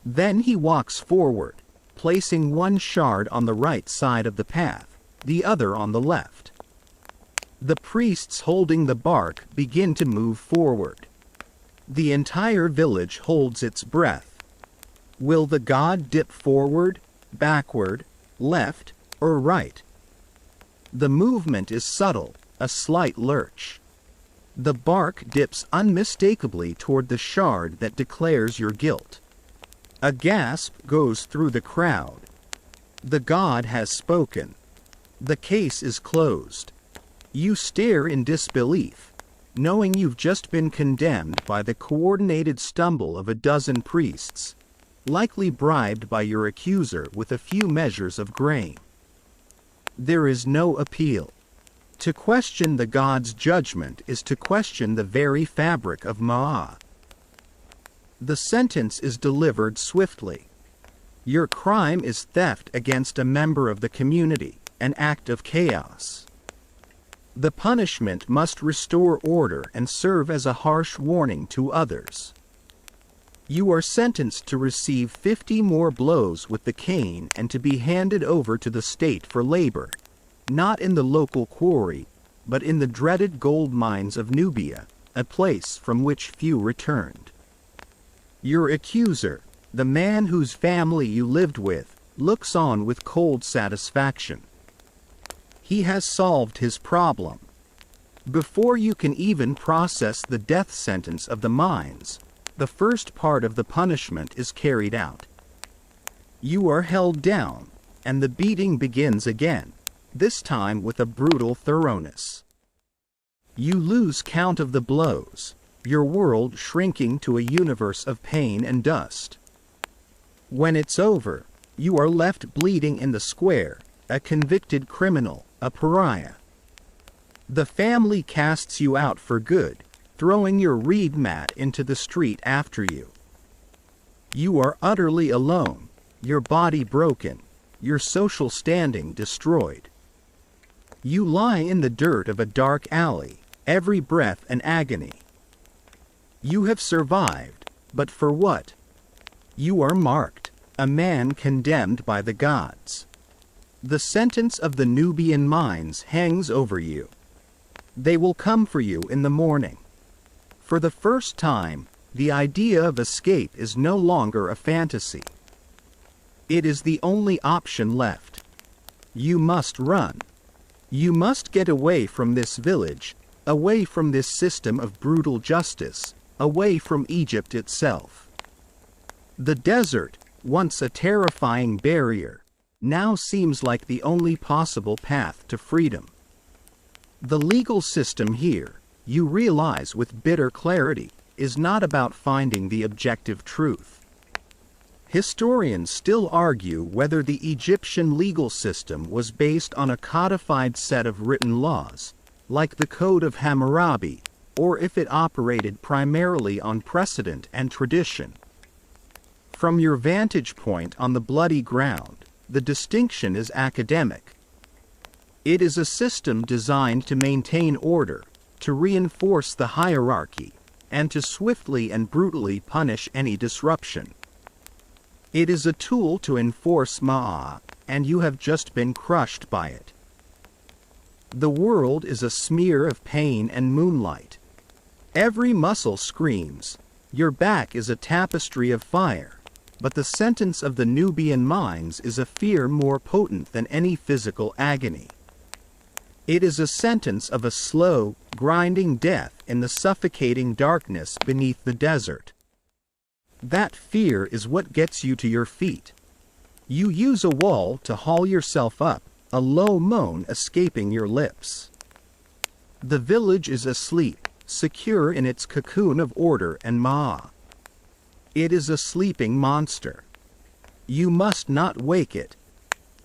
Then he walks forward, placing one shard on the right side of the path, the other on the left. The priests holding the bark begin to move forward. The entire village holds its breath. Will the god dip forward, backward, left, or right? The movement is subtle, a slight lurch. The bark dips unmistakably toward the shard that declares your guilt. A gasp goes through the crowd. The god has spoken. The case is closed. You stare in disbelief, knowing you've just been condemned by the coordinated stumble of a dozen priests, likely bribed by your accuser with a few measures of grain. There is no appeal. To question the god's judgment is to question the very fabric of Ma'ah. The sentence is delivered swiftly. Your crime is theft against a member of the community, an act of chaos. The punishment must restore order and serve as a harsh warning to others. You are sentenced to receive 50 more blows with the cane and to be handed over to the state for labor, not in the local quarry, but in the dreaded gold mines of Nubia, a place from which few returned. Your accuser, the man whose family you lived with, looks on with cold satisfaction. He has solved his problem. Before you can even process the death sentence of the mines, the first part of the punishment is carried out. You are held down, and the beating begins again, this time with a brutal thoroughness. You lose count of the blows, your world shrinking to a universe of pain and dust. When it's over, you are left bleeding in the square, a convicted criminal, a pariah. The family casts you out for good, throwing your reed mat into the street after you. You are utterly alone, your body broken, your social standing destroyed. You lie in the dirt of a dark alley, every breath an agony. You have survived, but for what? You are marked, a man condemned by the gods. The sentence of the Nubian mines hangs over you. They will come for you in the morning. For the first time, The idea of escape is no longer a fantasy. It is the only option left. You must run. You must get away from this village, away from this system of brutal justice, away from Egypt itself. The desert, once a terrifying barrier, now seems like the only possible path to freedom. The legal system here, you realize with bitter clarity, is not about finding the objective truth. Historians still argue whether the Egyptian legal system was based on a codified set of written laws, like the Code of Hammurabi, or if it operated primarily on precedent and tradition. From your vantage point on the bloody ground, the distinction is academic. It is a system designed to maintain order, to reinforce the hierarchy, and to swiftly and brutally punish any disruption. It is a tool to enforce Ma'ah, and you have just been crushed by it. The world is a smear of pain and moonlight. Every muscle screams, your back is a tapestry of fire, but the sentence of the Nubian mines is a fear more potent than any physical agony. It is a sentence of a slow, grinding death in the suffocating darkness beneath the desert. That fear is what gets you to your feet. You use a wall to haul yourself up, a low moan escaping your lips. The village is asleep, secure in its cocoon of order and Ma'ah. It is a sleeping monster. You must not wake it.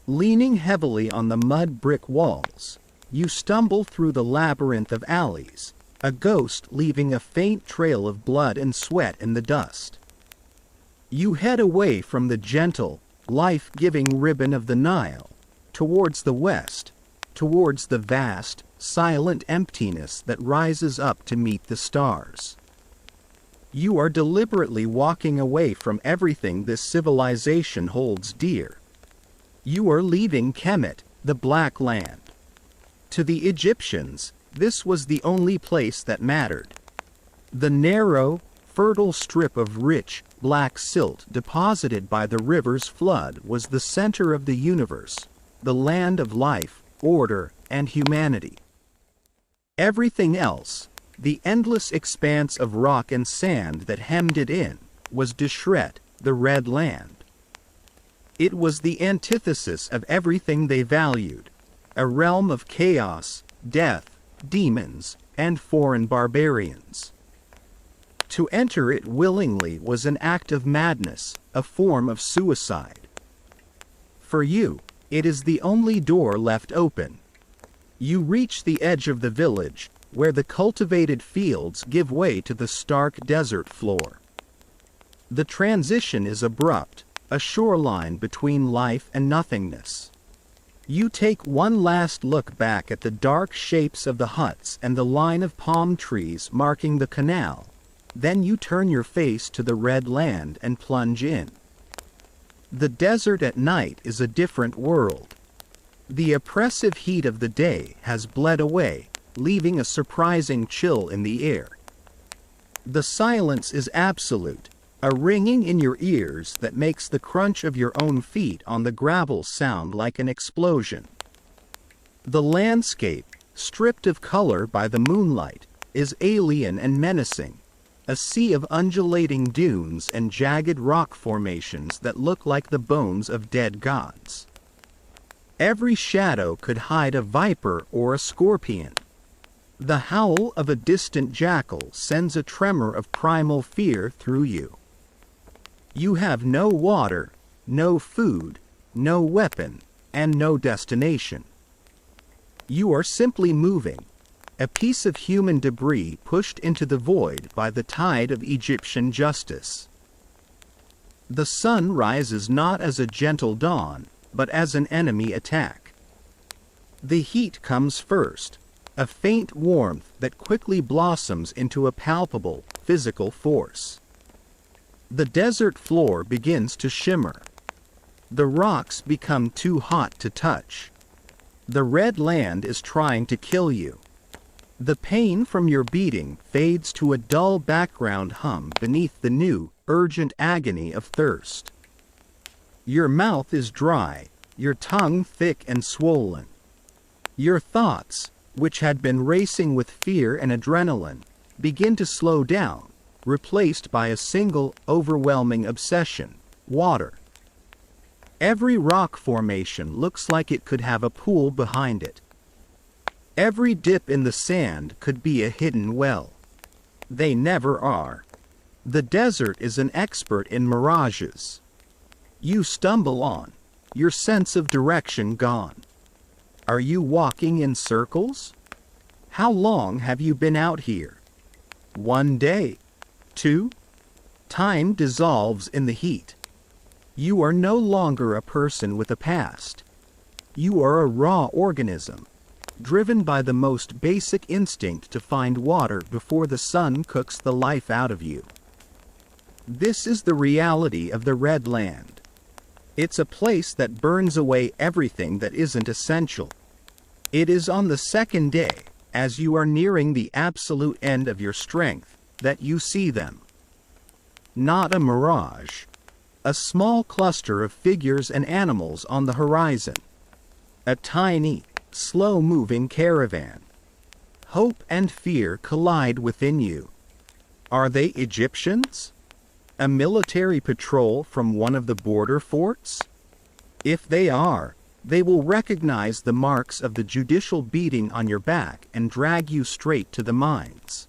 Leaning heavily on the mud brick walls, you stumble through the labyrinth of alleys, a ghost leaving a faint trail of blood and sweat in the dust. You head away from the gentle, life-giving ribbon of the Nile, towards the west, towards the vast, silent emptiness that rises up to meet the stars. You are deliberately walking away from everything this civilization holds dear. You are leaving Kemet, the Black Land. To the Egyptians, this was the only place that mattered. The narrow, fertile strip of rich, black silt deposited by the river's flood was the center of the universe, the land of life, order, and humanity. Everything else, the endless expanse of rock and sand that hemmed it in, was Deshret, the Red Land. It was the antithesis of everything they valued, a realm of chaos, death, demons, and foreign barbarians. To enter it willingly was an act of madness, a form of suicide. For you, it is the only door left open. You reach the edge of the village, where the cultivated fields give way to the stark desert floor. The transition is abrupt, a shoreline between life and nothingness. You take one last look back at the dark shapes of the huts and the line of palm trees marking the canal. Then you turn your face to the Red Land and plunge in. The desert at night is a different world. The oppressive heat of the day has bled away, leaving a surprising chill in the air. The silence is absolute, a ringing in your ears that makes the crunch of your own feet on the gravel sound like an explosion. The landscape, stripped of color by the moonlight, is alien and menacing. A sea of undulating dunes and jagged rock formations that look like the bones of dead gods. Every shadow could hide a viper or a scorpion. The howl of a distant jackal sends a tremor of primal fear through you. You have no water, no food, no weapon, and no destination. You are simply moving, a piece of human debris pushed into the void by the tide of Egyptian justice. The sun rises not as a gentle dawn, but as an enemy attack. The heat comes first, a faint warmth that quickly blossoms into a palpable, physical force. The desert floor begins to shimmer. The rocks become too hot to touch. The Red Land is trying to kill you. The pain from your beating fades to a dull background hum beneath the new, urgent agony of thirst. Your mouth is dry, your tongue thick and swollen. Your thoughts, which had been racing with fear and adrenaline, begin to slow down, replaced by a single, overwhelming obsession: water. Every rock formation looks like it could have a pool behind it. Every dip in the sand could be a hidden well. They never are. The desert is an expert in mirages. You stumble on, your sense of direction gone. Are you walking in circles? How long have you been out here? 1 day? 2? Time dissolves in the heat. You are no longer a person with a past. You are a raw organism, driven by the most basic instinct to find water before the sun cooks the life out of you. This is the reality of the Red Land. It's a place that burns away everything that isn't essential. It is on the second day, as you are nearing the absolute end of your strength, that you see them. Not a mirage. A small cluster of figures and animals on the horizon. A tiny, slow-moving caravan. Hope and fear collide within you. Are they Egyptians? A military patrol from one of the border forts? If they are, they will recognize the marks of the judicial beating on your back and drag you straight to the mines.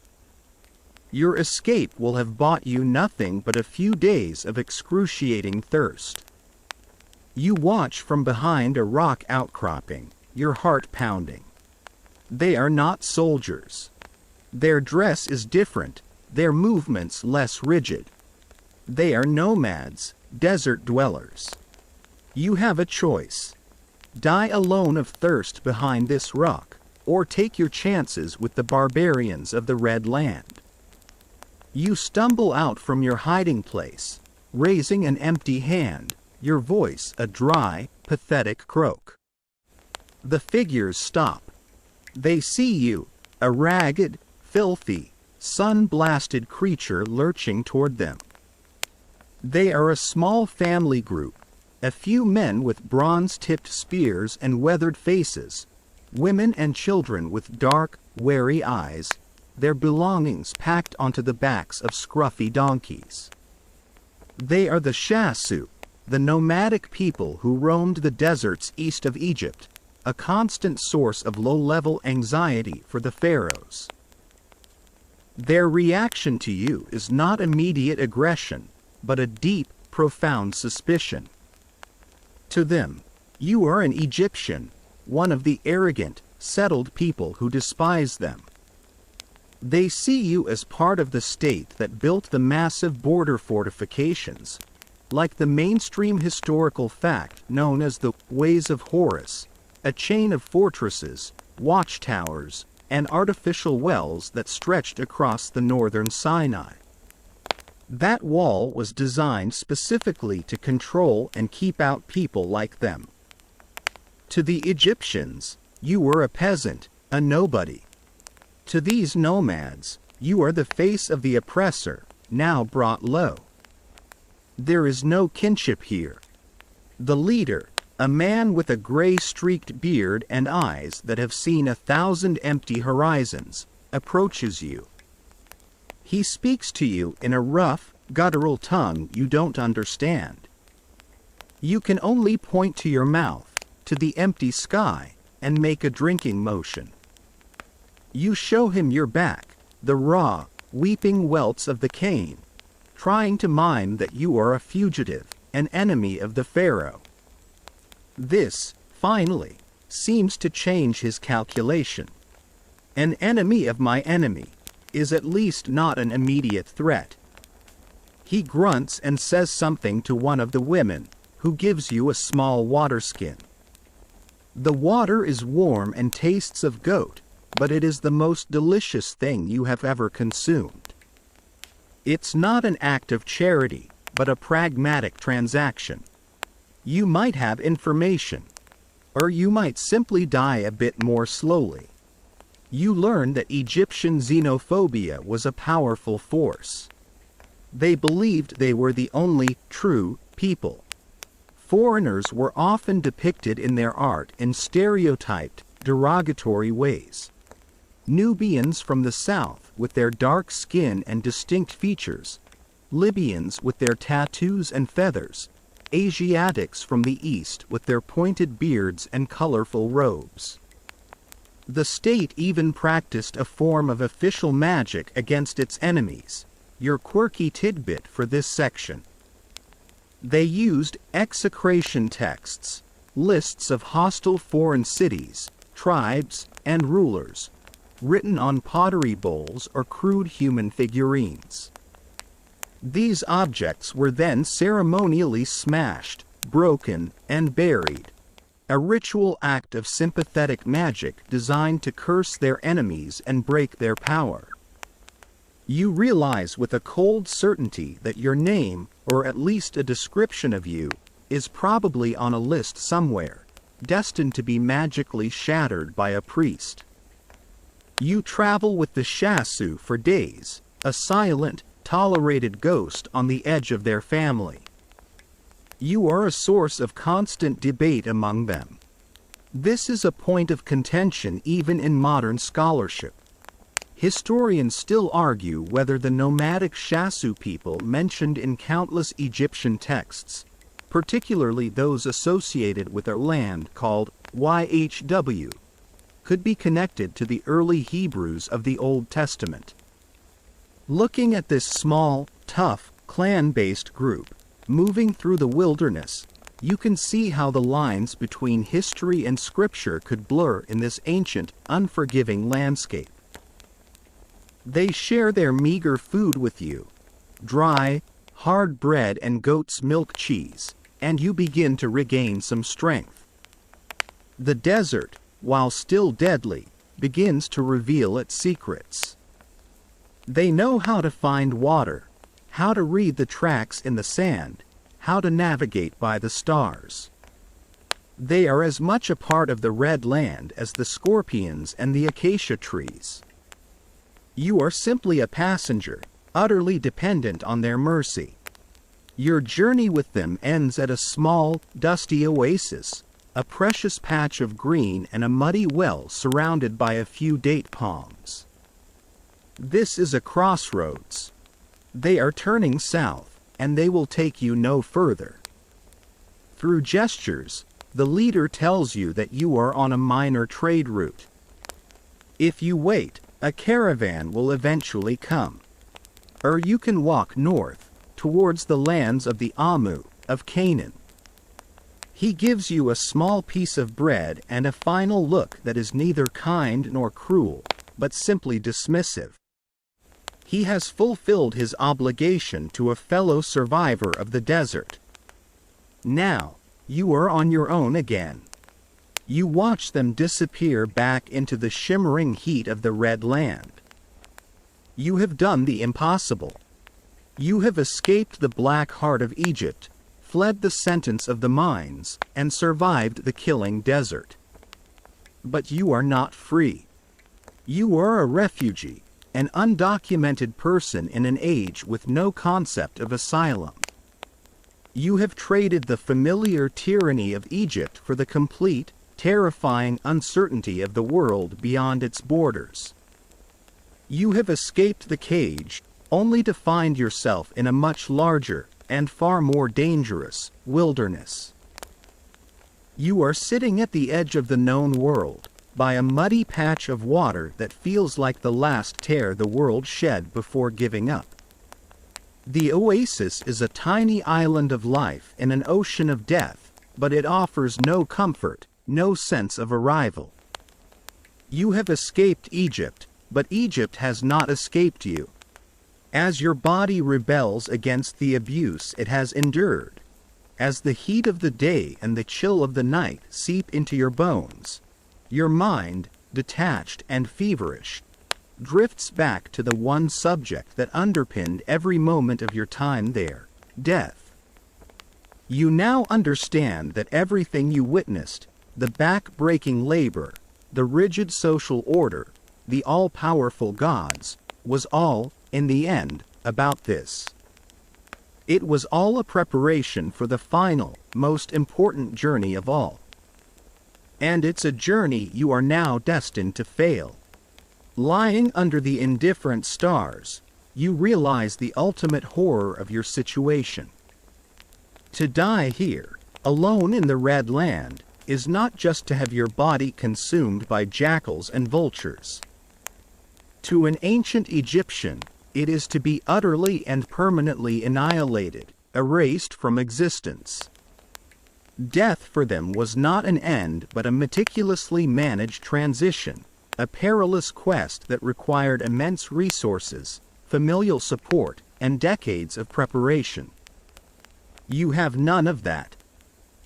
Your escape will have bought you nothing but a few days of excruciating thirst. You watch from behind a rock outcropping, your heart pounding. They are not soldiers. Their dress is different, their movements less rigid. They are nomads, desert dwellers. You have a choice. Die alone of thirst behind this rock, or take your chances with the barbarians of the Red Land. You stumble out from your hiding place, raising an empty hand, your voice a dry, pathetic croak. The figures stop. They see you, a ragged, filthy, sun-blasted creature lurching toward them. They are a small family group, a few men with bronze-tipped spears and weathered faces, women and children with dark, wary eyes, their belongings packed onto the backs of scruffy donkeys. They are the Shasu, the nomadic people who roamed the deserts east of Egypt, a constant source of low-level anxiety for the Pharaohs. Their reaction to you is not immediate aggression, but a deep, profound suspicion. To them, you are an Egyptian, one of the arrogant, settled people who despise them. They see you as part of the state that built the massive border fortifications, like the mainstream historical fact known as the Ways of Horus, a chain of fortresses, watchtowers, and artificial wells that stretched across the northern Sinai. That wall was designed specifically to control and keep out people like them. To the Egyptians, you were a peasant, a nobody. To these nomads, you are the face of the oppressor, now brought low. There is no kinship here. The leader, a man with a gray-streaked beard and eyes that have seen 1,000 empty horizons, approaches you. He speaks to you in a rough, guttural tongue you don't understand. You can only point to your mouth, to the empty sky, and make a drinking motion. You show him your back, the raw, weeping welts of the cane, trying to mime that you are a fugitive, an enemy of the Pharaoh. This, finally, seems to change his calculation. An enemy of my enemy is at least not an immediate threat. He grunts and says something to one of the women, who gives you a small water skin. The water is warm and tastes of goat, but it is the most delicious thing you have ever consumed. It's not an act of charity, but a pragmatic transaction. You might have information, or you might simply die a bit more slowly. You learn that Egyptian xenophobia was a powerful force. They believed they were the only true people. Foreigners were often depicted in their art in stereotyped, derogatory ways. Nubians from the south with their dark skin and distinct features, Libyans with their tattoos and feathers, Asiatics from the east with their pointed beards and colorful robes. The state even practiced a form of official magic against its enemies. Your quirky tidbit for this section. They used execration texts, lists of hostile foreign cities, tribes, and rulers, written on pottery bowls or crude human figurines. These objects were then ceremonially smashed, broken, and buried, a ritual act of sympathetic magic designed to curse their enemies and break their power. You realize with a cold certainty that your name, or at least a description of you, is probably on a list somewhere, destined to be magically shattered by a priest. You travel with the Shasu for days, a silent, tolerated ghost on the edge of their family. You are a source of constant debate among them. This is a point of contention even in modern scholarship. Historians still argue whether the nomadic Shasu people mentioned in countless Egyptian texts, particularly those associated with a land called YHW, could be connected to the early Hebrews of the Old Testament. Looking at this small, tough, clan-based group, moving through the wilderness, you can see how the lines between history and scripture could blur in this ancient, unforgiving landscape. They share their meager food with you, dry, hard bread and goat's milk cheese, and you begin to regain some strength. The desert, while still deadly, begins to reveal its secrets. They know how to find water, how to read the tracks in the sand, how to navigate by the stars. They are as much a part of the Red Land as the scorpions and the acacia trees. You are simply a passenger, utterly dependent on their mercy. Your journey with them ends at a small, dusty oasis, a precious patch of green and a muddy well surrounded by a few date palms. This is a crossroads. They are turning south, and they will take you no further. Through gestures, the leader tells you that you are on a minor trade route. If you wait, a caravan will eventually come. Or you can walk north, towards the lands of the Amu, of Canaan. He gives you a small piece of bread and a final look that is neither kind nor cruel, but simply dismissive. He has fulfilled his obligation to a fellow survivor of the desert. Now, you are on your own again. You watch them disappear back into the shimmering heat of the Red Land. You have done the impossible. You have escaped the black heart of Egypt, fled the sentence of the mines, and survived the killing desert. But you are not free. You are a refugee, an undocumented person in an age with no concept of asylum. You have traded the familiar tyranny of Egypt for the complete, terrifying uncertainty of the world beyond its borders. You have escaped the cage, only to find yourself in a much larger, and far more dangerous, wilderness. You are sitting at the edge of the known world, by a muddy patch of water that feels like the last tear the world shed before giving up. The oasis is a tiny island of life in an ocean of death, but it offers no comfort, no sense of arrival. You have escaped Egypt, but Egypt has not escaped you. As your body rebels against the abuse it has endured, as the heat of the day and the chill of the night seep into your bones, your mind, detached and feverish, drifts back to the one subject that underpinned every moment of your time there, death. You now understand that everything you witnessed, the back-breaking labor, the rigid social order, the all-powerful gods, was all, in the end, about this. It was all a preparation for the final, most important journey of all. And it's a journey you are now destined to fail. Lying under the indifferent stars, you realize the ultimate horror of your situation. To die here, alone in the Red Land, is not just to have your body consumed by jackals and vultures. To an ancient Egyptian, it is to be utterly and permanently annihilated, erased from existence. Death for them was not an end but a meticulously managed transition, a perilous quest that required immense resources, familial support, and decades of preparation. You have none of that.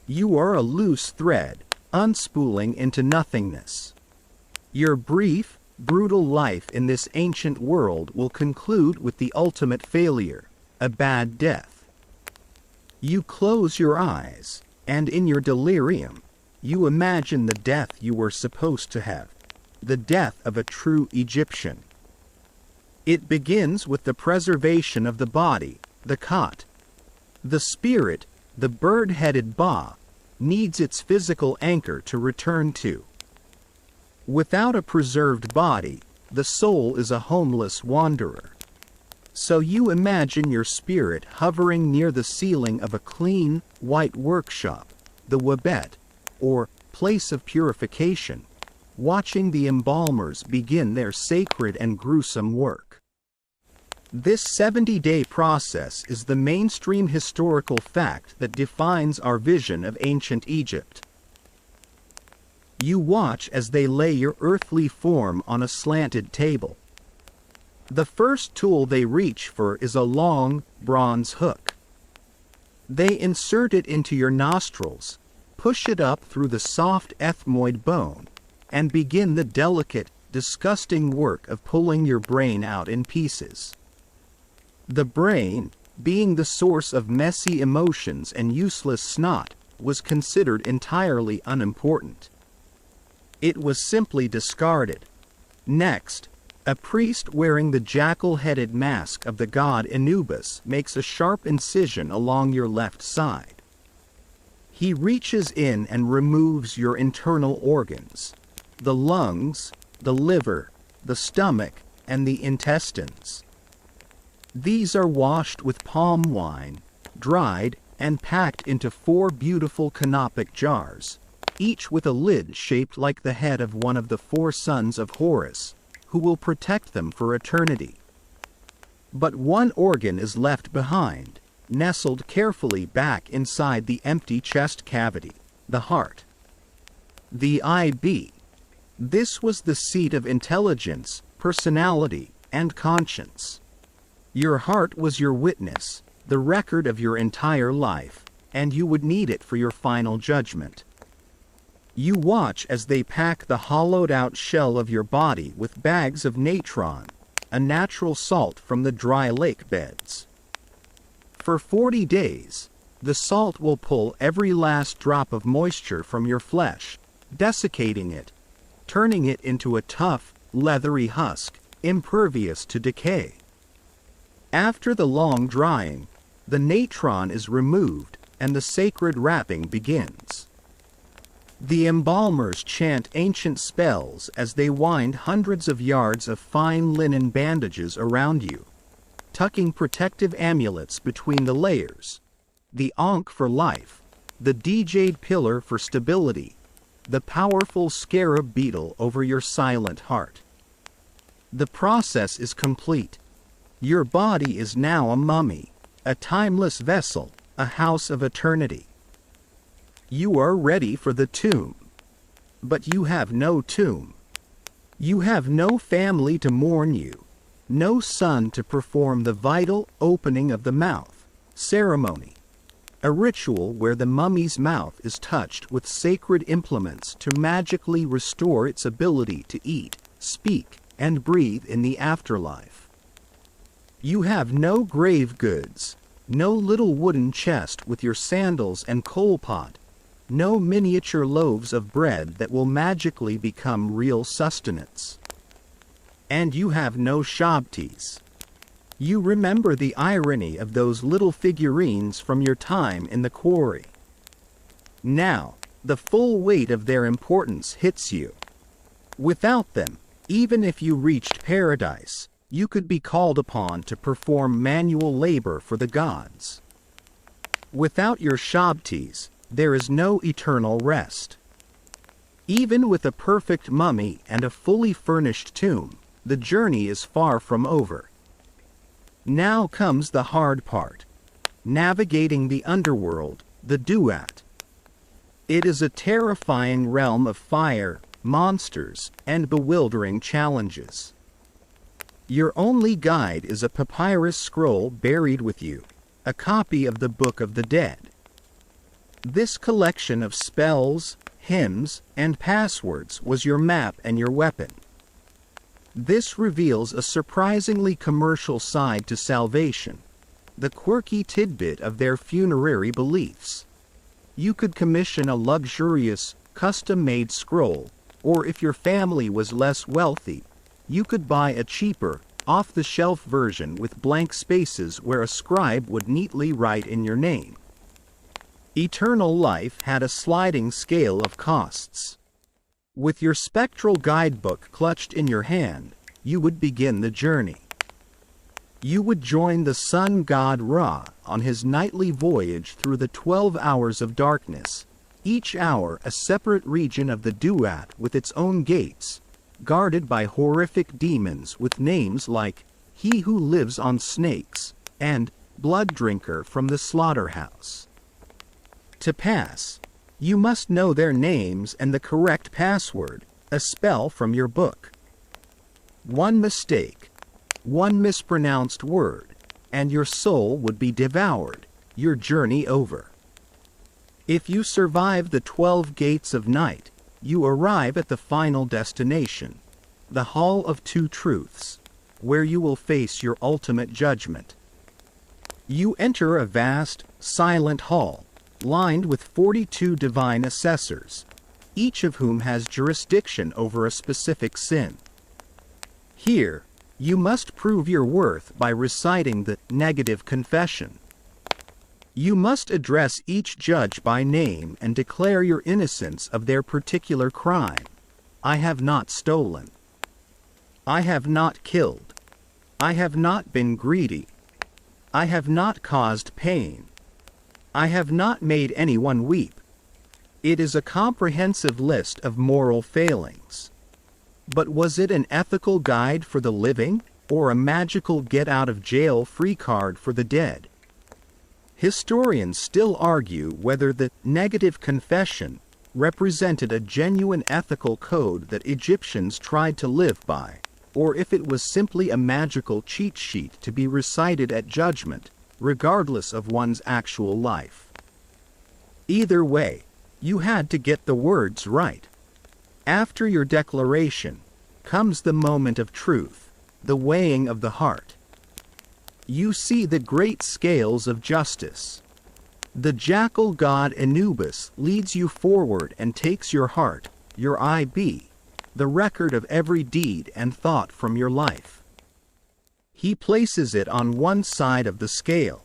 You are a loose thread, unspooling into nothingness. Your brief, brutal life in this ancient world will conclude with the ultimate failure, a bad death. You close your eyes, and in your delirium, you imagine the death you were supposed to have, the death of a true Egyptian. It begins with the preservation of the body, the cot. The spirit, the bird-headed Ba, needs its physical anchor to return to. Without a preserved body, the soul is a homeless wanderer. So you imagine your spirit hovering near the ceiling of a clean, white workshop, the Wabet, or place of purification, watching the embalmers begin their sacred and gruesome work. This 70-day process is the mainstream historical fact that defines our vision of ancient Egypt. You watch as they lay your earthly form on a slanted table. The first tool they reach for is a long, bronze hook. They insert it into your nostrils, push it up through the soft ethmoid bone, and begin the delicate, disgusting work of pulling your brain out in pieces. The brain, being the source of messy emotions and useless snot, was considered entirely unimportant. It was simply discarded. Next, a priest wearing the jackal-headed mask of the god Anubis makes a sharp incision along your left side. He reaches in and removes your internal organs, the lungs, the liver, the stomach, and the intestines. These are washed with palm wine, dried, and packed into 4 beautiful canopic jars, each with a lid shaped like the head of one of the 4 sons of Horus, who will protect them for eternity. But one organ is left behind, nestled carefully back inside the empty chest cavity, the heart. The IB. This was the seat of intelligence, personality, and conscience. Your heart was your witness, the record of your entire life, and you would need it for your final judgment. You watch as they pack the hollowed-out shell of your body with bags of natron, a natural salt from the dry lake beds. For 40 days, the salt will pull every last drop of moisture from your flesh, desiccating it, turning it into a tough, leathery husk, impervious to decay. After the long drying, the natron is removed and the sacred wrapping begins. The embalmers chant ancient spells as they wind hundreds of yards of fine linen bandages around you, tucking protective amulets between the layers, the Ankh for life, the jade pillar for stability, the powerful scarab beetle over your silent heart. The process is complete. Your body is now a mummy, a timeless vessel, a house of eternity. You are ready for the tomb. But you have no tomb. You have no family to mourn you, no son to perform the vital opening of the mouth ceremony, a ritual where the mummy's mouth is touched with sacred implements to magically restore its ability to eat, speak, and breathe in the afterlife. You have no grave goods, no little wooden chest with your sandals and coal pot, no miniature loaves of bread that will magically become real sustenance. And you have no shabtis. You remember the irony of those little figurines from your time in the quarry. Now, the full weight of their importance hits you. Without them, even if you reached paradise, you could be called upon to perform manual labor for the gods. Without your shabtis, there is no eternal rest. Even with a perfect mummy and a fully furnished tomb, the journey is far from over. Now comes the hard part. Navigating the underworld, the duat. It is a terrifying realm of fire, monsters, and bewildering challenges. Your only guide is a papyrus scroll buried with you, a copy of the Book of the Dead. This collection of spells, hymns, and passwords was your map and your weapon. This reveals a surprisingly commercial side to salvation, the quirky tidbit of their funerary beliefs. You could commission a luxurious, custom-made scroll, or if your family was less wealthy, you could buy a cheaper, off-the-shelf version with blank spaces where a scribe would neatly write in your name. Eternal life had a sliding scale of costs. With your spectral guidebook clutched in your hand, you would begin the journey. You would join the sun god Ra on his nightly voyage through the 12 hours of darkness, each hour a separate region of the duat with its own gates, guarded by horrific demons with names like He Who Lives on Snakes and Blood Drinker from the Slaughterhouse. To pass, you must know their names and the correct password, a spell from your book. One mistake, one mispronounced word, and your soul would be devoured, your journey over. If you survive the 12 gates of night, you arrive at the final destination, the Hall of Two Truths, where you will face your ultimate judgment. You enter a vast, silent hall, lined with 42 divine assessors, each of whom has jurisdiction over a specific sin. Here, you must prove your worth by reciting the negative confession. You must address each judge by name and declare your innocence of their particular crime. I have not stolen. I have not killed. I have not been greedy. I have not caused pain. I have not made anyone weep. It is a comprehensive list of moral failings. But was it an ethical guide for the living, or a magical get-out-of-jail-free card for the dead? Historians still argue whether the negative confession represented a genuine ethical code that Egyptians tried to live by, or if it was simply a magical cheat sheet to be recited at judgment, regardless of one's actual life. Either way, you had to get the words right. After your declaration, comes the moment of truth, the weighing of the heart. You see the great scales of justice. The jackal god Anubis leads you forward and takes your heart, your IB, the record of every deed and thought from your life. He places it on one side of the scale.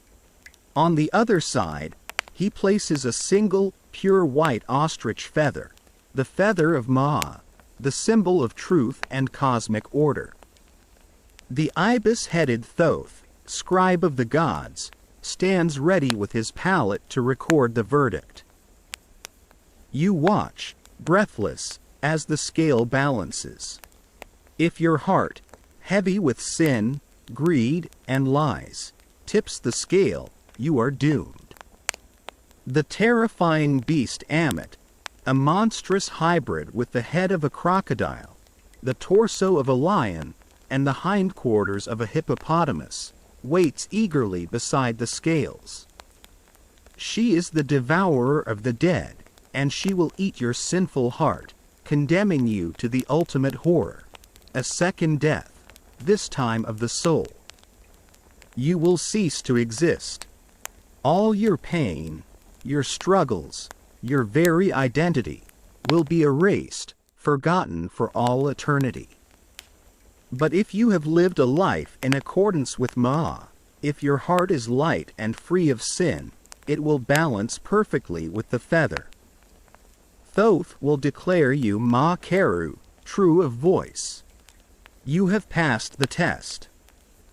On the other side, he places a single, pure white ostrich feather, the feather of Ma, the symbol of truth and cosmic order. The ibis-headed Thoth, scribe of the gods, stands ready with his palette to record the verdict. You watch, breathless, as the scale balances. If your heart, heavy with sin, greed, and lies, tips the scale, you are doomed. The terrifying beast Ammit, a monstrous hybrid with the head of a crocodile, the torso of a lion, and the hindquarters of a hippopotamus, waits eagerly beside the scales. She is the devourer of the dead, and she will eat your sinful heart, condemning you to the ultimate horror, a second death, this time of the soul. You will cease to exist. All your pain, your struggles, your very identity, will be erased, forgotten for all eternity. But if you have lived a life in accordance with Ma, if your heart is light and free of sin, it will balance perfectly with the feather. Thoth will declare you Ma Keru, true of voice. You have passed the test.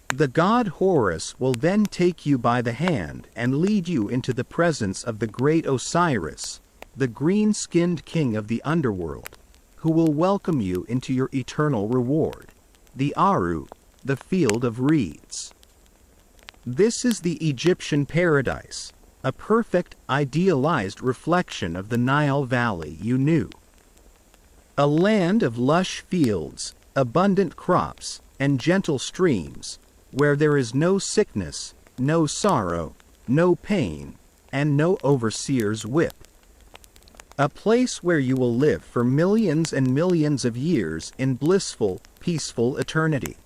The god Horus will then take you by the hand and lead you into the presence of the great Osiris, the green-skinned king of the underworld, who will welcome you into your eternal reward, the Aru, the field of reeds. This is the Egyptian paradise, a perfect, idealized reflection of the Nile Valley you knew. A land of lush fields, abundant crops, and gentle streams, where there is no sickness, no sorrow, no pain, and no overseer's whip. A place where you will live for millions and millions of years in blissful, peaceful eternity.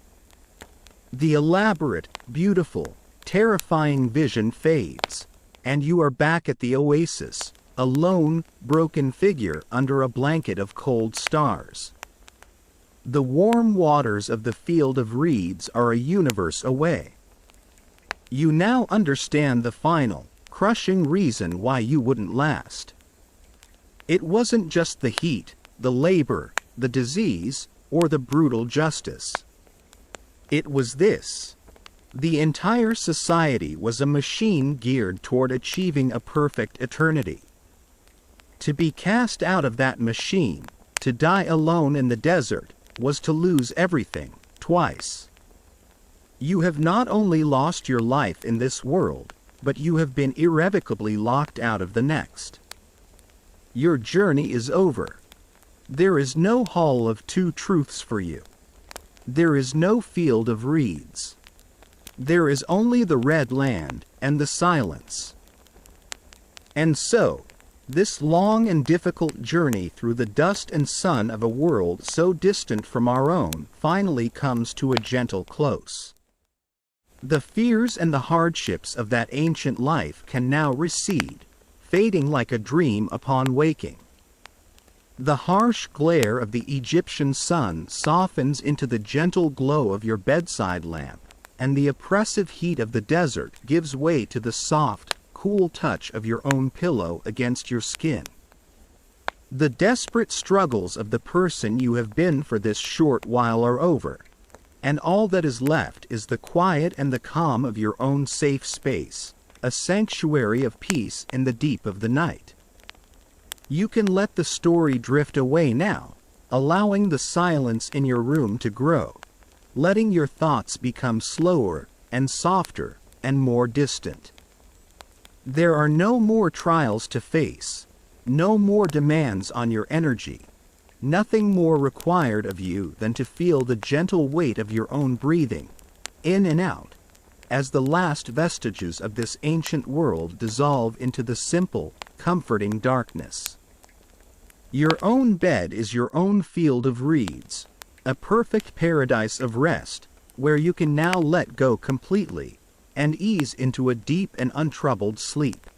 The elaborate, beautiful, terrifying vision fades, and you are back at the oasis, a lone, broken figure under a blanket of cold stars. The warm waters of the field of reeds are a universe away. You now understand the final, crushing reason why you wouldn't last. It wasn't just the heat, the labor, the disease, or the brutal justice. It was this. The entire society was a machine geared toward achieving a perfect eternity. To be cast out of that machine, to die alone in the desert, was to lose everything, twice. You have not only lost your life in this world, but you have been irrevocably locked out of the next. Your journey is over. There is no hall of two truths for you. There is no field of reeds. There is only the red land and the silence. And so, this long and difficult journey through the dust and sun of a world so distant from our own finally comes to a gentle close. The fears and the hardships of that ancient life can now recede, fading like a dream upon waking. The harsh glare of the Egyptian sun softens into the gentle glow of your bedside lamp, and the oppressive heat of the desert gives way to the soft, cool touch of your own pillow against your skin. The desperate struggles of the person you have been for this short while are over, and all that is left is the quiet and the calm of your own safe space, a sanctuary of peace in the deep of the night. You can let the story drift away now, allowing the silence in your room to grow, letting your thoughts become slower and softer and more distant. There are no more trials to face, no more demands on your energy, nothing more required of you than to feel the gentle weight of your own breathing, in and out, as the last vestiges of this ancient world dissolve into the simple, comforting darkness. Your own bed is your own field of reeds, a perfect paradise of rest, where you can now let go completely, and ease into a deep and untroubled sleep.